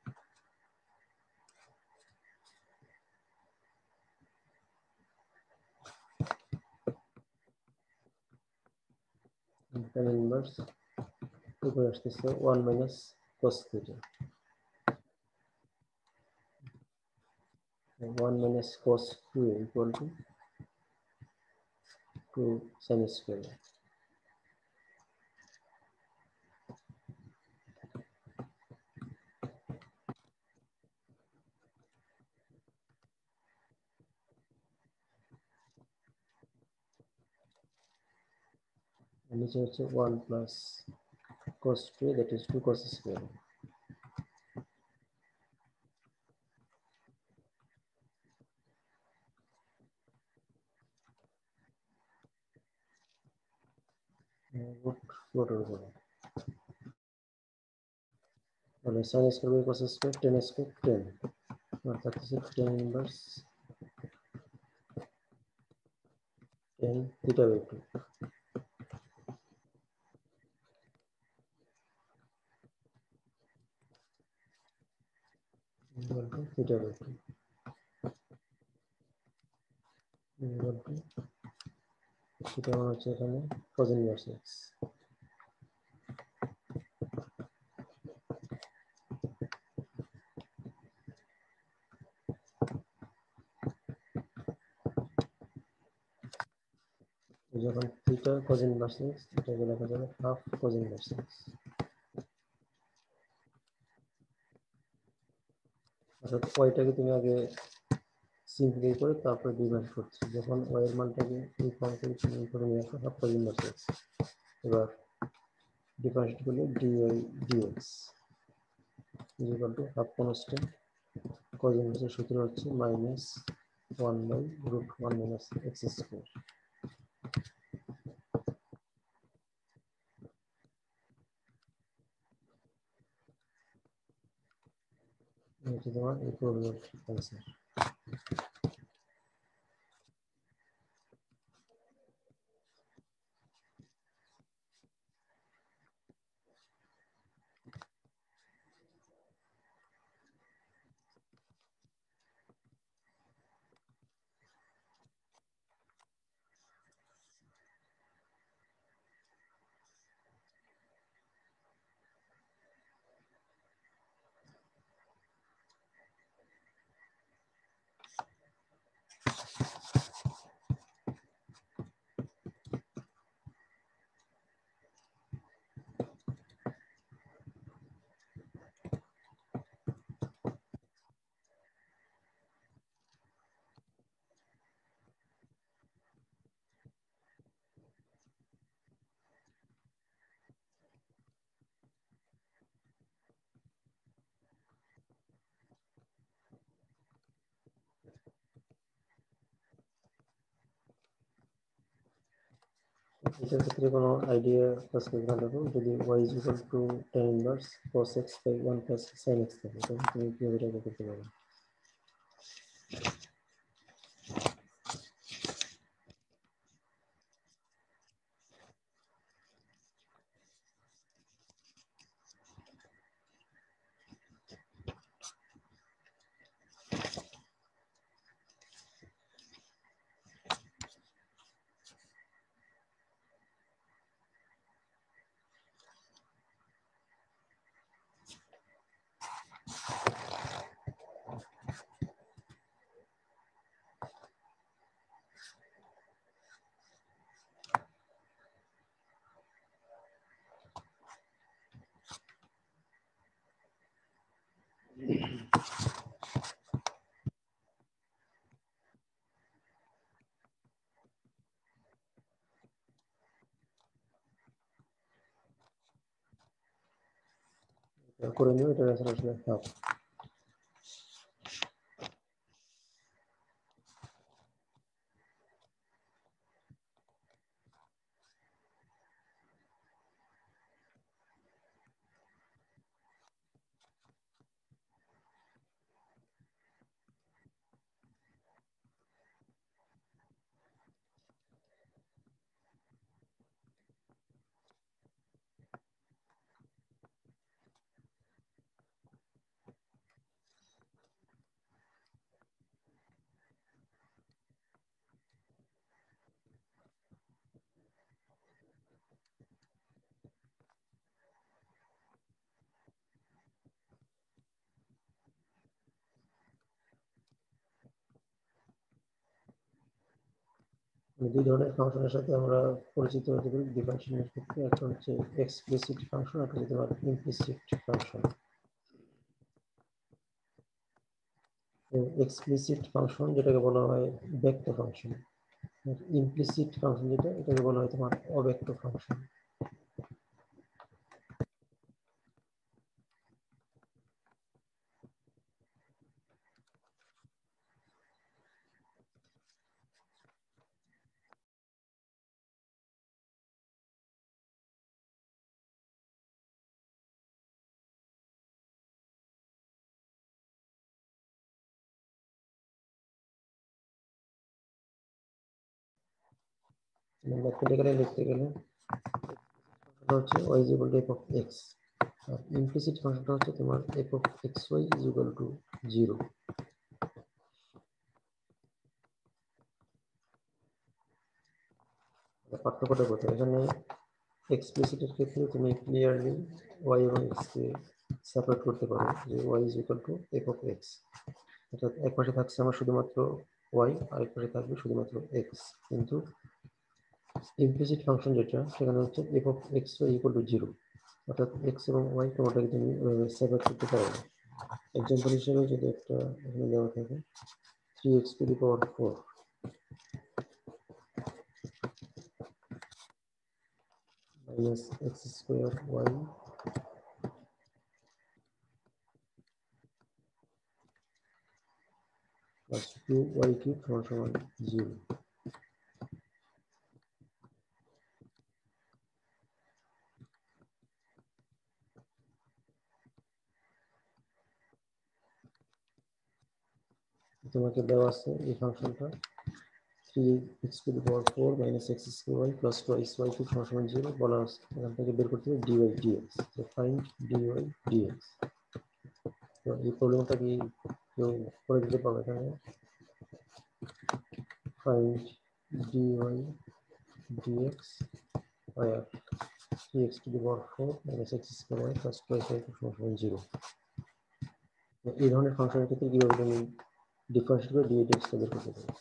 tan inverse উপরে আসতেছে 1 minus cos theta. 1 minus cos 2 equal to 2 sin square. নিচে হচ্ছে 1 plus cos 2 that is 2 cos square. root এর উপরে তাহলে sin square by cos square tan square 10 অর্থাৎ হচ্ছে tan inverse tan theta by 2 equal to theta by 2 equal to theta মানে হচ্ছে এখানে cos inverse x. যখন theta cos inverse x এটাকে লেখা যাবে half cos inverse x. অর্থাৎ ওইটাকে তুমি আগে সিম্পলিফাই করে তারপরে ডিভাইড করছি, যখন y এর মানটাকে এই ফর্ম থেকে তুমি করে নিয়ে আসো হাফ cos inverse x, এবার ডিফারেন্সিয়েট করলে dy dx is equal to half constant cos inverse এর সূত্র হচ্ছে minus 1 by root 1 minus x square. এটা তোমার ইকুইভ্যালেন্ট অ্যান্সার। এটার ক্ষেত্রে কোনো আইডিয়া কাজ করবে না। দেখো যদি y is equal to tan inverse cos x by 1 plus sin x থাকে তখন তুমি কিভাবে এটা করতে পারবে? এটা করে নিও, এটার অ্যান্সার আসলে হাফ। দুই ধরনের ফাংশনের সাথে আমরা পরিচিত হতে পারি ডিফারেন্সিয়েশনের ক্ষেত্রে। একটা হচ্ছে এক্সপ্লিসিট ফাংশন, একটা হচ্ছে তোমার ইমপ্লিসিট ফাংশন। এক্সপ্লিসিট ফাংশন যেটাকে বলা হয় ব্যক্ত ফাংশন, ইমপ্লিসিট ফাংশন যেটা এটাকে বলা হয় তোমার অব্যক্ত ফাংশন। ম্যাথমেটিক্যালি লিখতে গেলে হচ্ছে y is equal to f of x, আর ইমপ্লিসিট ফাংশনটা হচ্ছে তোমার f of xy is equal to 0। পার্থক্যটা কোথায়? এখানে এক্সপ্লিসিটের ক্ষেত্রে তুমি ক্লিয়ারলি y এবং x কে সেপারেট করতে পারো যে y is equal to f of x, অর্থাৎ এক পাশে থাকছে আমার শুধুমাত্র y, আরেক পাশে থাকবে শুধুমাত্র x। কিন্তু ইমপ্লিসিট ফাংশন যেটা সেখানে হচ্ছে f of xy equal to 0, অর্থাৎ x এবং y কোনোটাকে তুমি সেপারেট করতে পারো না। এক্সাম্পল হিসেবে যদি একটা এখানে দেওয়া থাকে 3x to the power 4 minus x square y plus 2y cube সমান 0। তোমাকে দেওয়া আছে এই ফাংশনটা 3x to the power 4 minus x square y plus 2y cube সমান 0 বলা আছে। এখান থেকে বের করতে হবে dy dx, তো ফাইন্ড dy dx। তো এই প্রবলেমটা কি কেউ করে দিতে পারবে? এখানে find dy dx by 3x to the power 4 minus x square y plus 2y cube সমান 0। এই ধরনের ফাংশনের ক্ষেত্রে কিভাবে তুমি ডিফারেন্সিয়েট করে dy dx বের করতে পারো?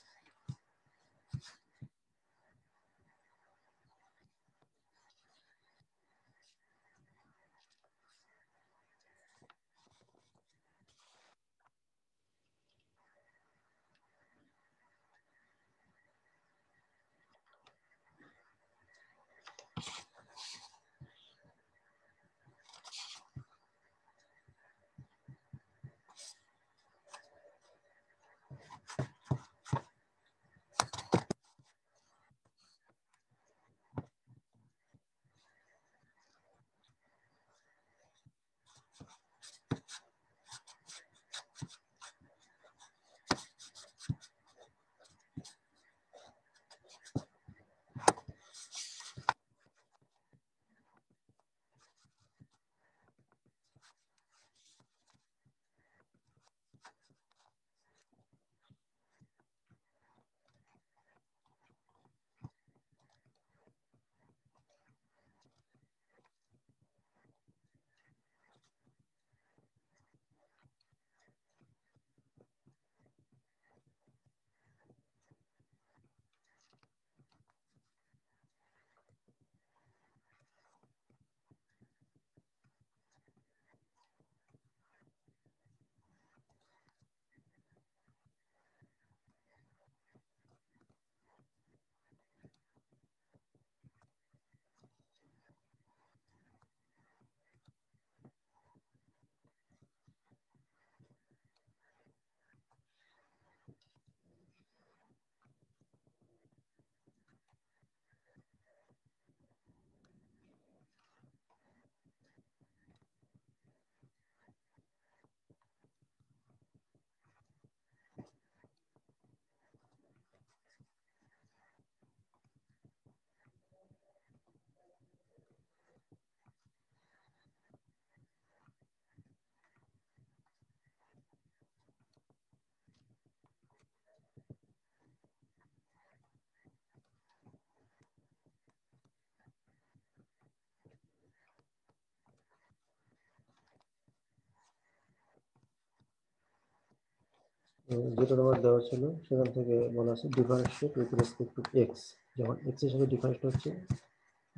যেটা তোমার দেওয়া ছিল সেখান থেকে বলা আছে differentiate with respect two x. যখন এক্স এর সাথে ডিফারেন্সিয়েট হচ্ছে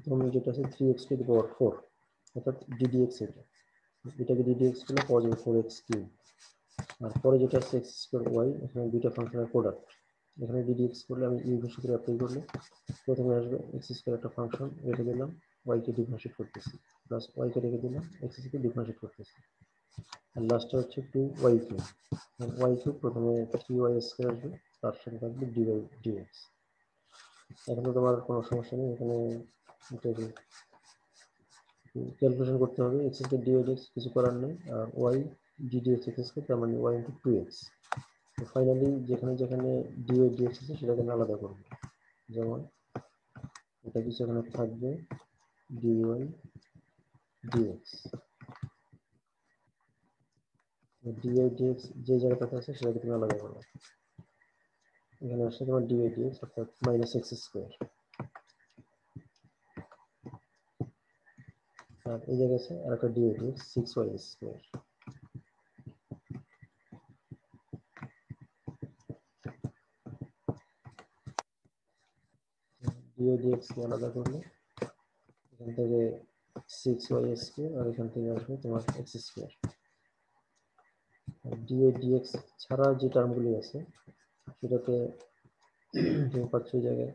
তখন যেটা আছে 3x টু দি পাওয়ার 4, অর্থাৎ ddx। এটাকে ddx করলে পাওয়া যাবে 4x কিউব। আর পরে যেটা আছে এক্স স্কোয়ার ওয়াই, এখানে দুইটা ফাংশনের প্রোডাক্ট। এখানে ddx করলে আমি ইউভি সূত্রে অ্যাপ্লাই করলে প্রথমে আসবে এক্স স্কোয়ার একটা ফাংশন রেখে দিলাম, ওয়াইকে ডিফারেন্সিয়েট করতেছি, প্লাস ওয়াইকে রেখে দিলাম, এক্স কে ডিফারেন্সিয়েট করতেছি, আর লাস্টে হচ্ছে 2y কিউব। ওয়াই কিউব প্রথমে 3y স্কোয়ার আসবে, তার সাথে থাকবে dy dx। এখন তো তোমার কোনো সমস্যা নেই, এখানে ক্যালকুলেশন করতে হবে। এক্স কে dy dx কিছু করার নেই, আর ওয়াই ddx এক্স কে তার মানে y ইন্টু 2x। তো ফাইনালি যেখানে যেখানে dy dx আছে সেটাকে আমি আলাদা করবো। যেমন এটা কিছু এখানে থাকবে dy dx, dy dx যে জায়গাটাতে আছে সেটাকে তুমি আলাদা করো। এখানে আসছে তোমার dy dx অর্থাৎ মাইনাস এক্স স্কোয়ার, আর এই জায়গায় আছে আর একটা dy dx 6y square. dy dx কে আলাদা করলে এখান থেকে 6y স্কোয়ার, আর এখান থেকে আসবে তোমার এক্স স্কোয়ার। dy dx ছাড়া যে টার্মগুলি আছে সেটাতে তুমি পাচ্ছ এই জায়গায়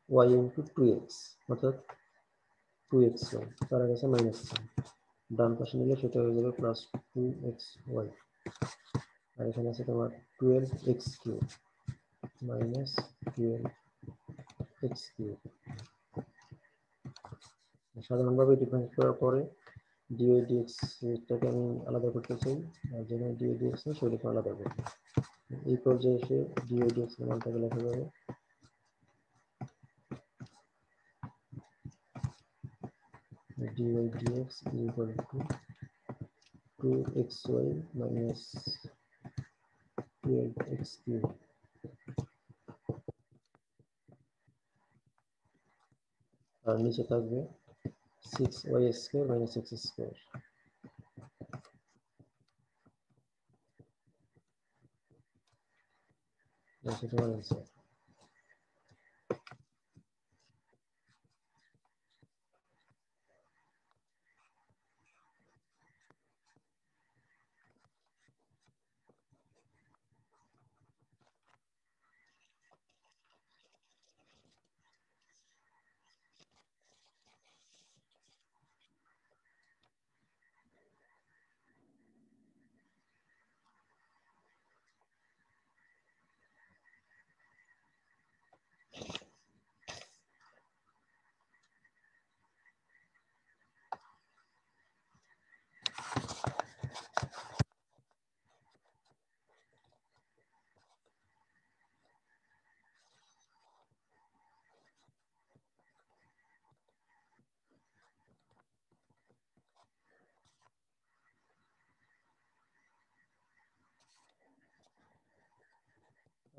y ইন্টু 2x, অর্থাৎ 2x y, তার আগে আছে মাইনাস সাইন, ডান পাশে নিলে সেটা হয়ে যাবে প্লাস 2xy। আর এখানে আছে তোমার 12x cube minus 12x cube. সাধারণভাবে ডিফারেন্স করার পরে dy dx টাকে আমি আলাদা করতে চাই, আর যেখানে dy dx নেই সেটাকে আলাদা করব। এই পর্যায়ে এসে dy dx এর মানটাকে লেখা যাবে dy dx is equal to 2xy minus 12x cube। আর নিচে থাকবে 6y square minus x square. এটা তোমার অ্যান্সার।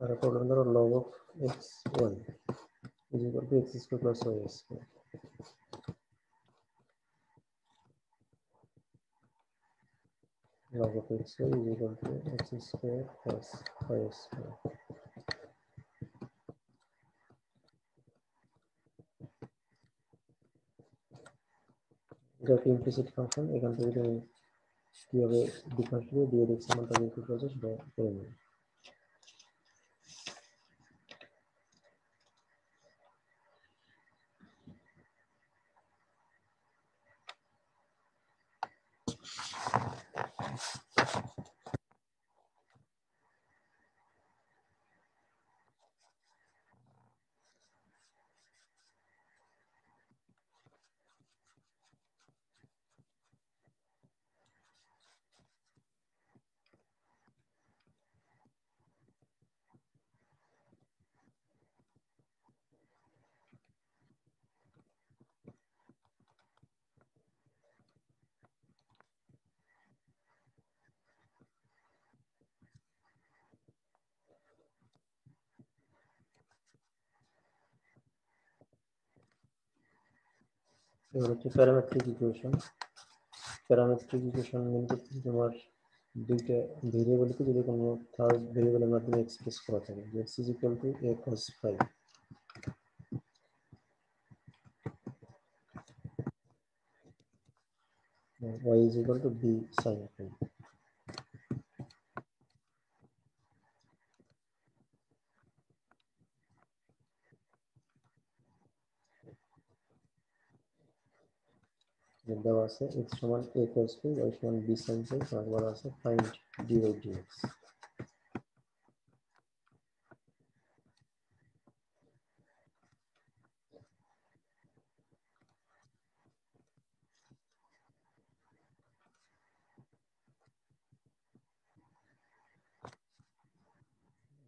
আর প্রবলেম ধরো log of x1 is equal to x square plus y square। log of x1 is equal to x square plus y square। এটা একটা implicit function, এখান থেকে তুমি কিভাবে differentiate দিয়ে dx এর মানটা বের করতে সেটা করে নেবে। এবার হচ্ছে প্যারামেট্রিক ইকুয়েশন। প্যারামেট্রিক ইকুয়েশন মেন করতেছি তোমার দুইটা ভেরিয়েবলকে যদি কোনো থার্ড ভেরিয়েবলের মাধ্যমে এক্সপ্রেস করা থাকে, যে x is equal two a cos phi, y is equal two b sin phi। দেওয়া আছে x সমান a cos phi, y সমান b sin phi, আর বলা আছে ফাইন্ড dy dx।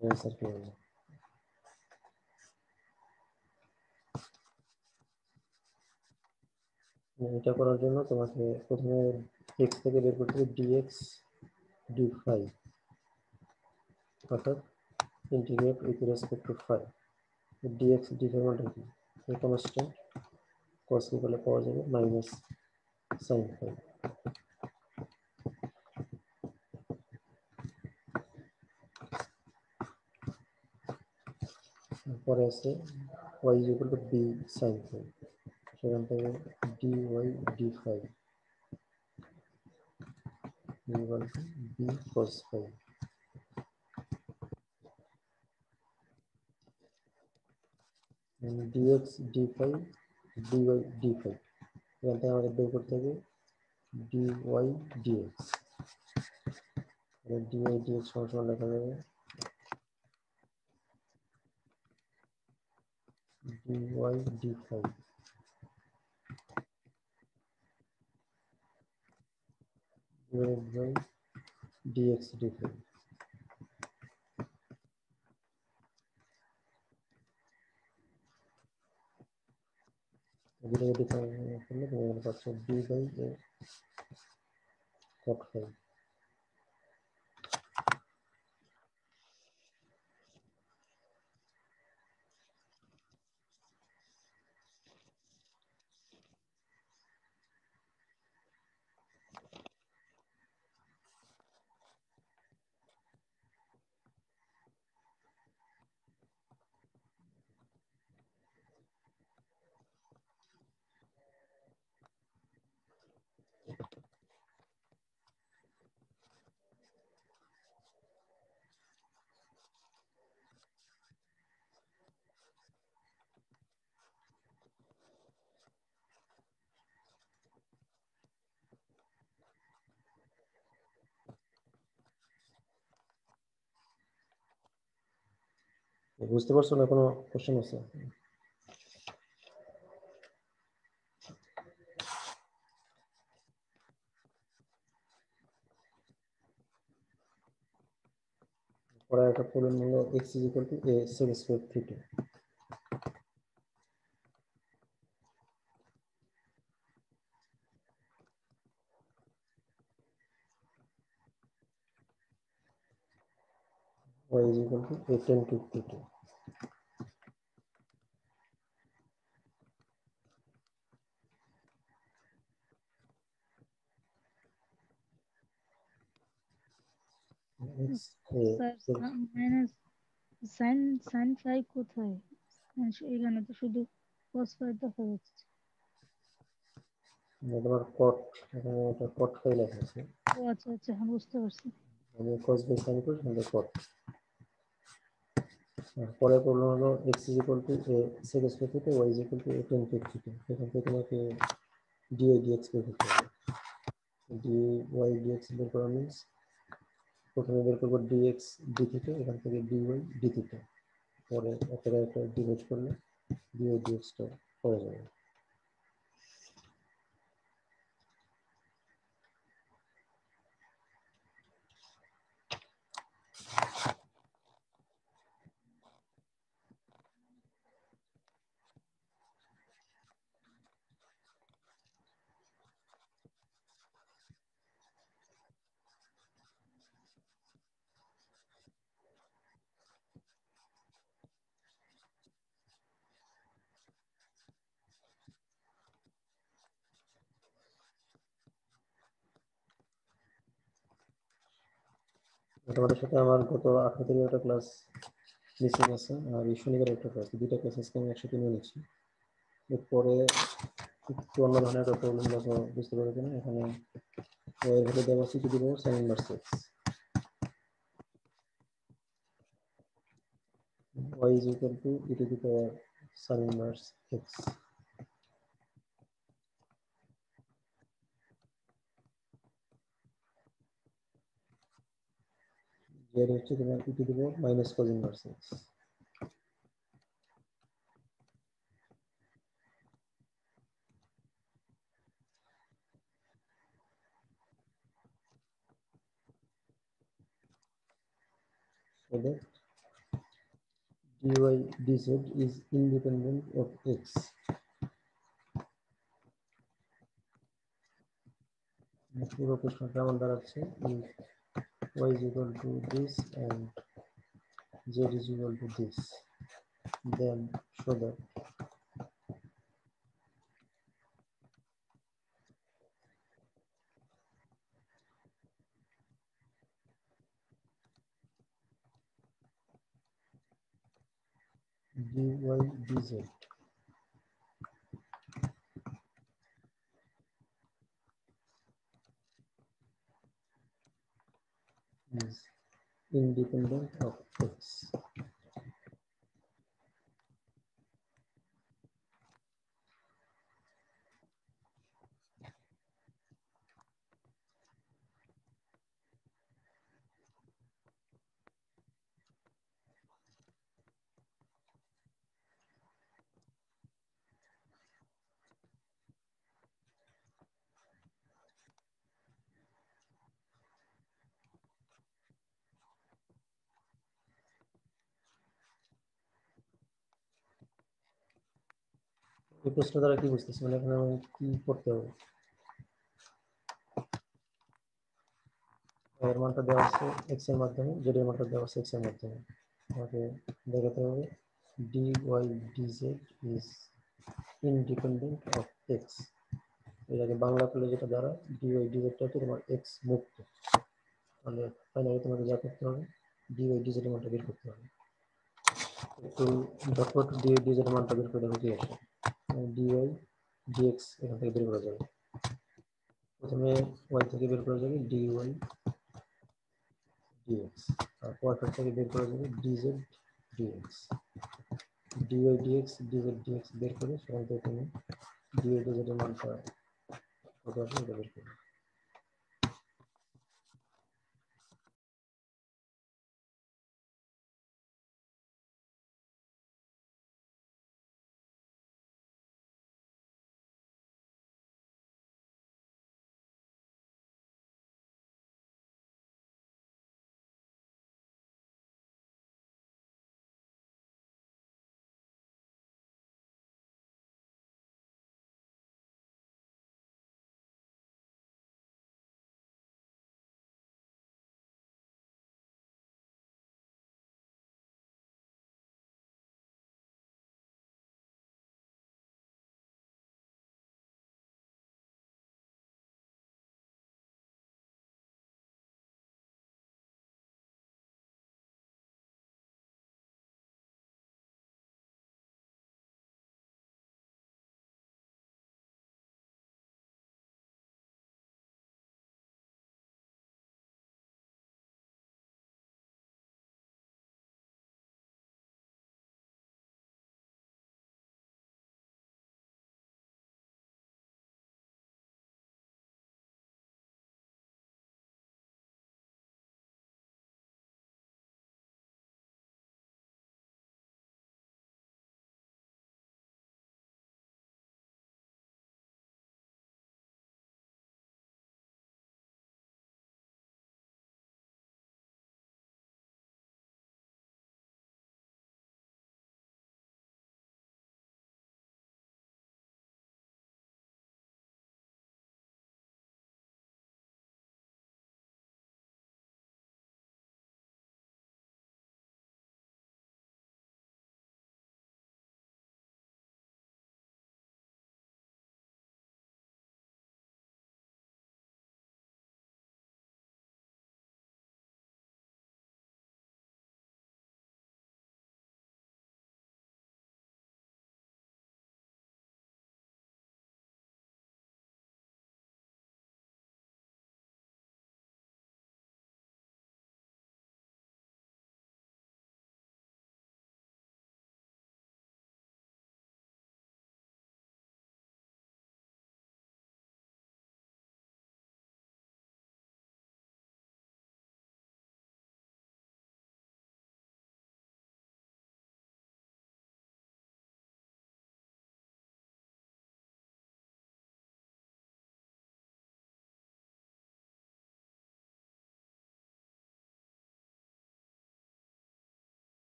অ্যান্সার কি হবে? এটা করার জন্য তোমাকে প্রথমে x থেকে বের করতে হবে dx d phi, অর্থাৎ integrate with respect two phi। dx d phi মানে কি? এই কনস্ট্যান্ট cos কি করলে পাওয়া যাবে মাইনাস sin phi। পরে আছে y is equal to b sin phi, সেখান থেকে dy d phi equal to b cos phi। dx d phi dy d phi, এখান থেকে আমাদের বের করতে হবে dy dx। dy dx সমান লেখা যাবে dy d phi divided by dx d phi। দুটোকে ডিফাইন করলে তুমি এখানে পাচ্ছ d by a cot phi। বুঝতে পারছো না? কোনো কোশ্চেন আছে? পরে একটা প্রবলেম হলো x is equal to a sec square theta। y is equal to a tan cube theta। x a sir minus sine sine phi কোথায়? এখানে তো শুধু cos ফাই দেখা যাচ্ছে। তোমার cot, এখানে একটা cot phi লেখা আছে, ও আচ্ছা আচ্ছা, হ্যাঁ বুঝতে পারছি। আমি cos by sin করি সেখানে cot। পরের প্রবলেম হলো x is equal to a sec square theta, y is equal to a tan cube theta। এখান থেকে তোমাকে dy dx বের করতে হবে। dy dx বের করা মিন্স প্রথমে বের করবো dx d theta, এখান থেকে dy d theta, পরে একটা ডিভাইড করলে dy dx টা পাওয়া যাবে। তোমাদের সাথে আমার গত 18 তারিখে একটা ক্লাস মিসিং আছে, আর এই শনিবার একটা ক্লাস, দুইটা ক্লাস আজকে আমি একসাথে নিয়ে নিচ্ছি। এরপরে একটু অন্য ধরনের একটা প্রবলেম দেখো, বুঝতে পারবে কিনা। এখানে এর ভেতরে দেওয়া আছে দিব sign inverse x, y is equal to e to the power sin inverse x. যেটা হচ্ছে তোমার e to the power minus cos inverse x. So that dy dz is independent of x. পুরো প্রশ্নটা আমার দাঁড়াচ্ছে if y is equal to this and z is equal to this, then show that dy dz is independent of x. এই প্রশ্ন দ্বারা কি বুঝতেছি, মানে এখানে আমি কি করতে হবে? এর মানটা দেওয়া আছে x এর মাধ্যমে, z এর মানটা দেওয়া আছে x এর মাধ্যমে। আমাকে দেখাতে হবে dy dz is independent of x. এটাকে বাংলা করলে যেটা দ্বারা dy dz টা হচ্ছে তোমার x মুক্ত। তাহলে ফাইনালি তোমাকে যা করতে হবে dy dz এর মানটা বের করতে হবে। একটু ঝটপট dy dz এর মানটা বের করে দেখো কি আসে। dy dx এখান থেকে বের করা যাবে। প্রথমে y থেকে বের করা যাবে dy dx, আর কোয়ার্টার থেকে বের করা যাবে dz dx। dy dx dz dx বের করে সেখান থেকে তুমি dy dz এর মানটা কত আসে এটা বের করবে।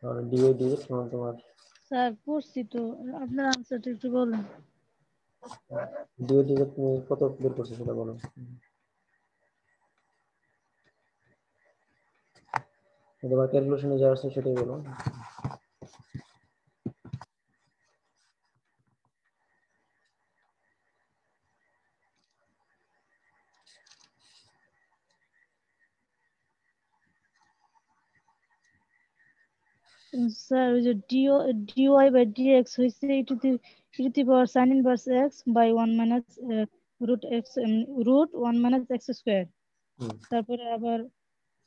আর ডিভাইড ডিভাইড সমান তোমার স্যার পড়ছি তো, আপনার আনসারটা একটু বলেন। ডিভাইড ডিভাইড তুমি কত বের করছো সেটা বলো। তোমার ক্যালকুলেশনে যা আছে সেটাই বলো। স্যার ওই যে ডিওয়াই বাই ডিএক্স হয়েছে e to the power sine inverse x by 1 minus root 1 minus x square. Hmm, তারপরে আবার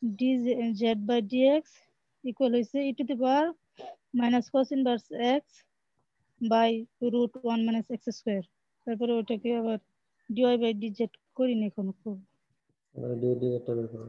d z by d x equal হয়েছে e to the power minus cos inverse x by root 1 minus x square. তারপরে ওটাকে আবার dy by DZ করিনি এখনো খুব। Divide ডিভাইডটা বের করো।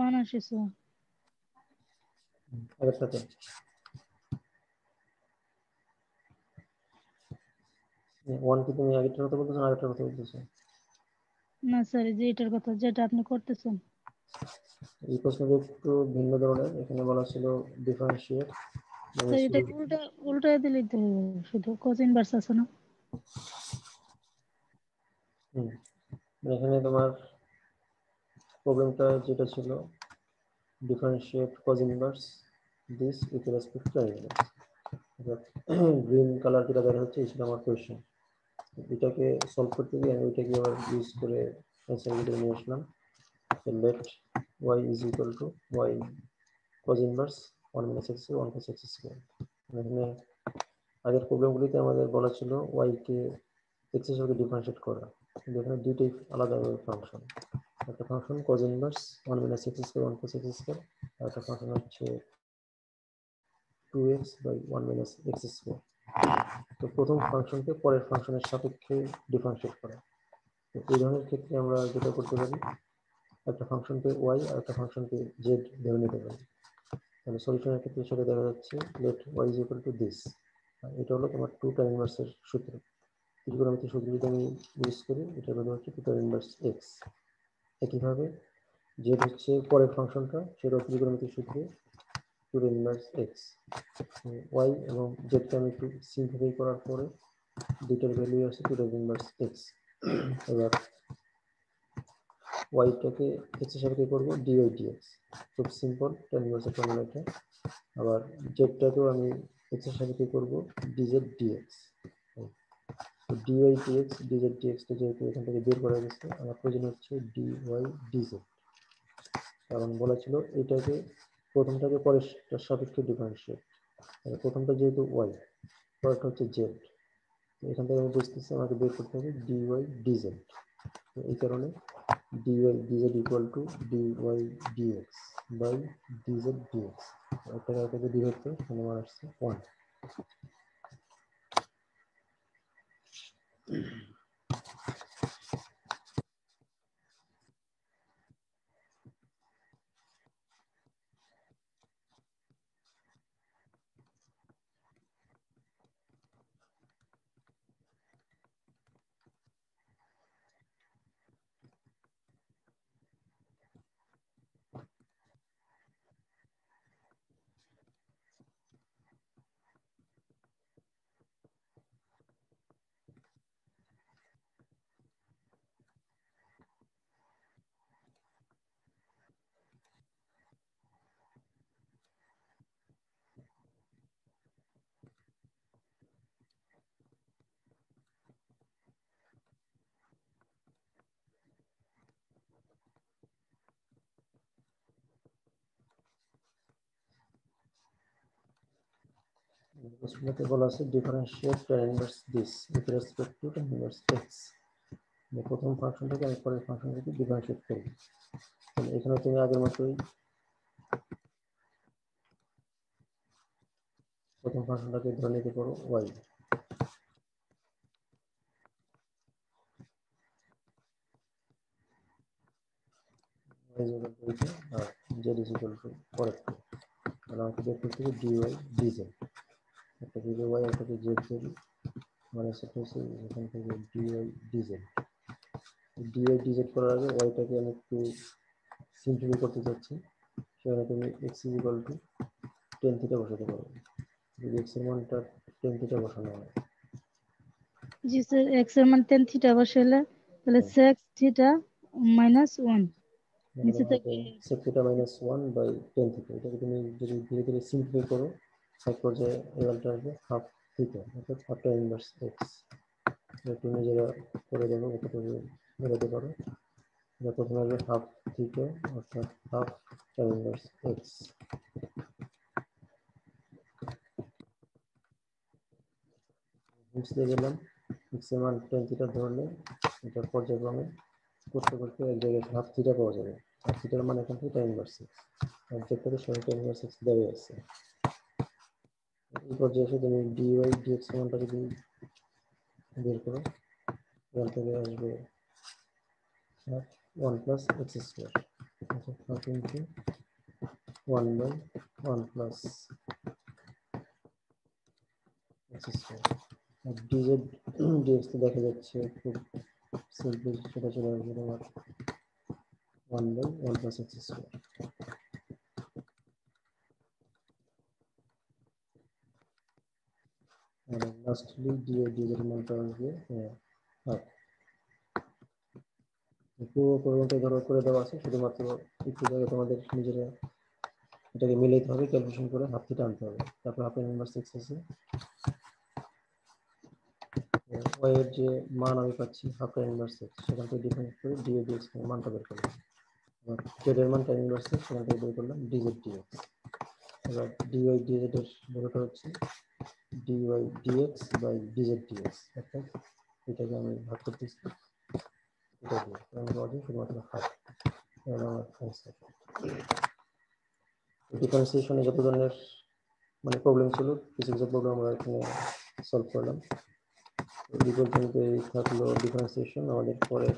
1 আসিছে আগেরটাতে 1 কি তুমি আগেরটার কথা বলতেছো না আগেরটার কথা বলতেছো? না স্যার যে এটার কথা যেটা আপনি করতেছেন এই প্রশ্নটা একটু ভিন্ন ধরনের। এখানে বলা ছিল ডিফারেন্সিয়েট স্যার এটা উল্টা দিলেই তো হবে, শুধু cos ইনভার্স আছে না এখানে তোমার প্রবলেমটা যেটা ছিল differentiate cos inverse this with respect two inverse. Green colour যেটা দেখা হচ্ছে এই ছিল আমার কোয়েশ্চেন। এটাকে সলভ করতে গিয়ে আমি ওইটাকে আবার ইউজ করে অ্যান্সার ভিতরে নিয়ে আসলাম। Let y is equal to y cos inverse 1 minus x square 1 plus x square। এখানে আগের প্রবলেমগুলিতে আমাদের বলা ছিল y কে x এর সাথে ডিফারেন্সিয়েট করা, কিন্তু এখানে দুইটাই আলাদা ফাংশন। একটা function cos inverse 1 minus x square 1 plus x square, আর একটা ফাংশন হচ্ছে 2x by 1 minus x square। তো প্রথম ফাংশনকে পরের ফাংশনের সাপেক্ষে ডিফারেন্সিয়েট করা। তো এই ধরনের ক্ষেত্রে আমরা যেটা করতে পারি, একটা ফাংশনকে y আর একটা ফাংশনকে z ধরে নিতে পারি। তাহলে সলিউশনের ক্ষেত্রে সেটা দেখা যাচ্ছে let y is equal to this. এটা হলো তোমার 2 tan ইনভার্সের সূত্র। ত্রিকোণমিতির সূত্র যদি আমি ইউজ করি, এটার ভ্যালু হচ্ছে 2 tan ইনভার্স x। একইভাবে z হচ্ছে পরের ফাংশনটা, সেটা ত্রিকোণমিতির সূত্রে 2 tan ইনভার্স x। y এবং z কে আমি একটু সিম্পলিফাই করার পরে দুইটার ভ্যালু আছে 2 tan ইনভার্স x। এবার y টাকে x এর সাথে করব dy dx, খুব সিম্পল tan ইনভার্সের ফর্মুলাটা। আবার z টাকেও আমি x এর সাথে করব dz dx। তো dy dx dz dx টা যেহেতু এখান থেকে বের করা গেছে, আমার প্রয়োজন হচ্ছে dy dz। কারণ বলা ছিল এটাকে প্রথমটাকে পরের সাপেক্ষে ডিফারেন্সিয়েট, প্রথমটা যেহেতু y, পরেরটা হচ্ছে z। তো এখান থেকে আমি বুঝতেছি আমাকে বের করতে হবে dy dz। তো এই কারণে dy dz equal to dy dx by dz dx। একটা ডিভাইড করে এখানে আমার আসছে 1। প্রশ্নতে বলা আছে differentiate tan inverse this with respect to tan inverse x। প্রথম ফাংশনটাকে আমি পরের ফাংশনটাকে ডিফারেন্সিয়েট করব। তাহলে এখানে তুমি আগের মতোই প্রথম ফাংশনটাকে ধরে নিতে পারো y। y is equal to এটা, আর z is equal to পরেরটা। তাহলে আমাকে বের করতে হবে dy dz। একটা দিকে y একটা দিকে z ধরি, মানে সেটা হচ্ছে এখান থেকে dy dz। dy dz করার আগে yটাকে আমি একটু সিম্পলিফাই করতে চাচ্ছি। সেখানে তুমি x is equal to tan theta বসাতে পারো। যদি x এর মানটা tan থিটা বসানো হয়, জি স্যার x এর মান tan থিটা বসালে তাহলে sec থিটা মাইনাস 1 নিচে থেকে sec theta minus 1 by tan theta. এটাকে তুমি যদি ধীরে ধীরে সিম্পলিফাই করো, এক পর্যায়ে রেজাল্টটা আসবে হাফ থিটা, অর্থাৎ হাফ tan ইনভার্স x। তুমি নিজেরা করে দেখো, কতটুকু মেলাতে পারো। এটা প্রথমে আসবে হাফ থিটা, অর্থাৎ হাফ tan ইনভার্স x। বুঝতে গেলাম x এর মান tan থিটা ধরলে এটা পর্যায়ক্রমে করতে করতে এক জায়গায় হাফ থিটা পাওয়া যাবে। হাফ থিটার মান এখান থেকে tan ইনভার্স x, অবজেক্টটাতে সরাসরি tan ইনভার্স x দেওয়া আছে। এই পর্যায়ে এসে তুমি dy dx এর মানটা যদি বের করো, এখান থেকে আসবে 1 প্লাস x স্কোয়ার। আচ্ছা 5 into 1 by 1 plus x square R dz dx তো দেখা যাচ্ছে খুব সিম্পল, সেটা চলে আসবে তোমার 1 by 1 plus x square। R lastly dy dz এর মানটা আসবে হাফ। পুরো পরিমাণটা ধরো করে দেওয়া আছে, শুধুমাত্র একটু জায়গায় তোমাদের নিজেরা এটাকে মিলাইতে হবে, ক্যালকুলেশন করে হাফ থেকে আনতে হবে। তারপর হাফ ইনভার্স এক্স আছে, ওয়াই এর যে মান আমি পাচ্ছি হাফ ইনভার্স এক্স, সেখান থেকে ডিফারেন্স করে ডি এ ডিএক্স এর মানটা বের করলাম। এবার জেড এর মানটা ইনভার্স এক্স, সেখান থেকে বের করলাম ডিজেড ডিএক্স। এবার ডিওয়াই ডিজেড এর বেরোটা হচ্ছে DY DX by DZ DX, অর্থাৎ এটাকে আমি ভাগ করতেছি এটা দিয়ে, আমি বলি শুধুমাত্র হাফ। এবার আমার অ্যান্সার। ডিফারেন্সিয়েশনে যত ধরনের মানে প্রবলেম ছিল, কিছু কিছু প্রবলেম আমরা এখানে সলভ করলাম। এই পর্যন্ত থাকলো ডিফারেন্সিয়েশন। আমাদের পরের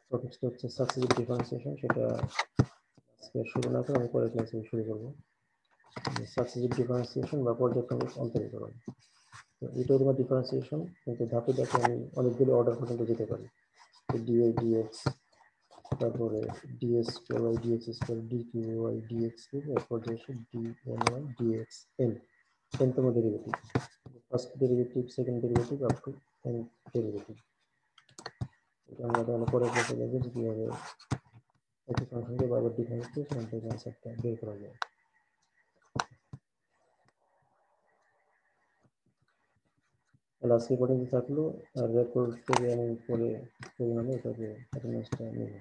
টপিকসটা হচ্ছে সাকসেসিভ ডিফারেন্সিয়েশন, সেটা আজকে শুরু না করে আমি পরের ক্লাসে শুরু করবো। সাকসেসিভ ডিফারেন্সিয়েশন বা পর্যায়ক্রমিক অন্তরীকরণ, তো এটা তোমার ডিফারেন্সিয়েশন, কিন্তু ধাপে ধাপে আমি অনেকগুলো অর্ডার পর্যন্ত যেতে পারি। ডিওয়াই ডিএক্স, তারপরে d s square by d x square, d q y d x cube, এরপর যে d n y d x n, এনতম derivative, first derivative, second derivative up to n derivative. এটা আমরা তাহলে পরের ক্লাসে দেখবো যে কীভাবে একটি ফাংশনকে বারবার ডিফাইন করে সেখান থেকে কনসেপ্টটা বের করা যায়। তাহলে আজকে পর্যন্ত থাকলো, আর রেকর্ড থেকে আমি পরে পরিমাণে এটাকে অ্যাটেন্ডেন্সটা নেব।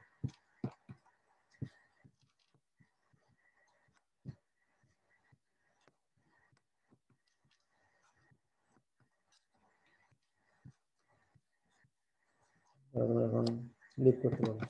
এখন লিভ করতে পারবো।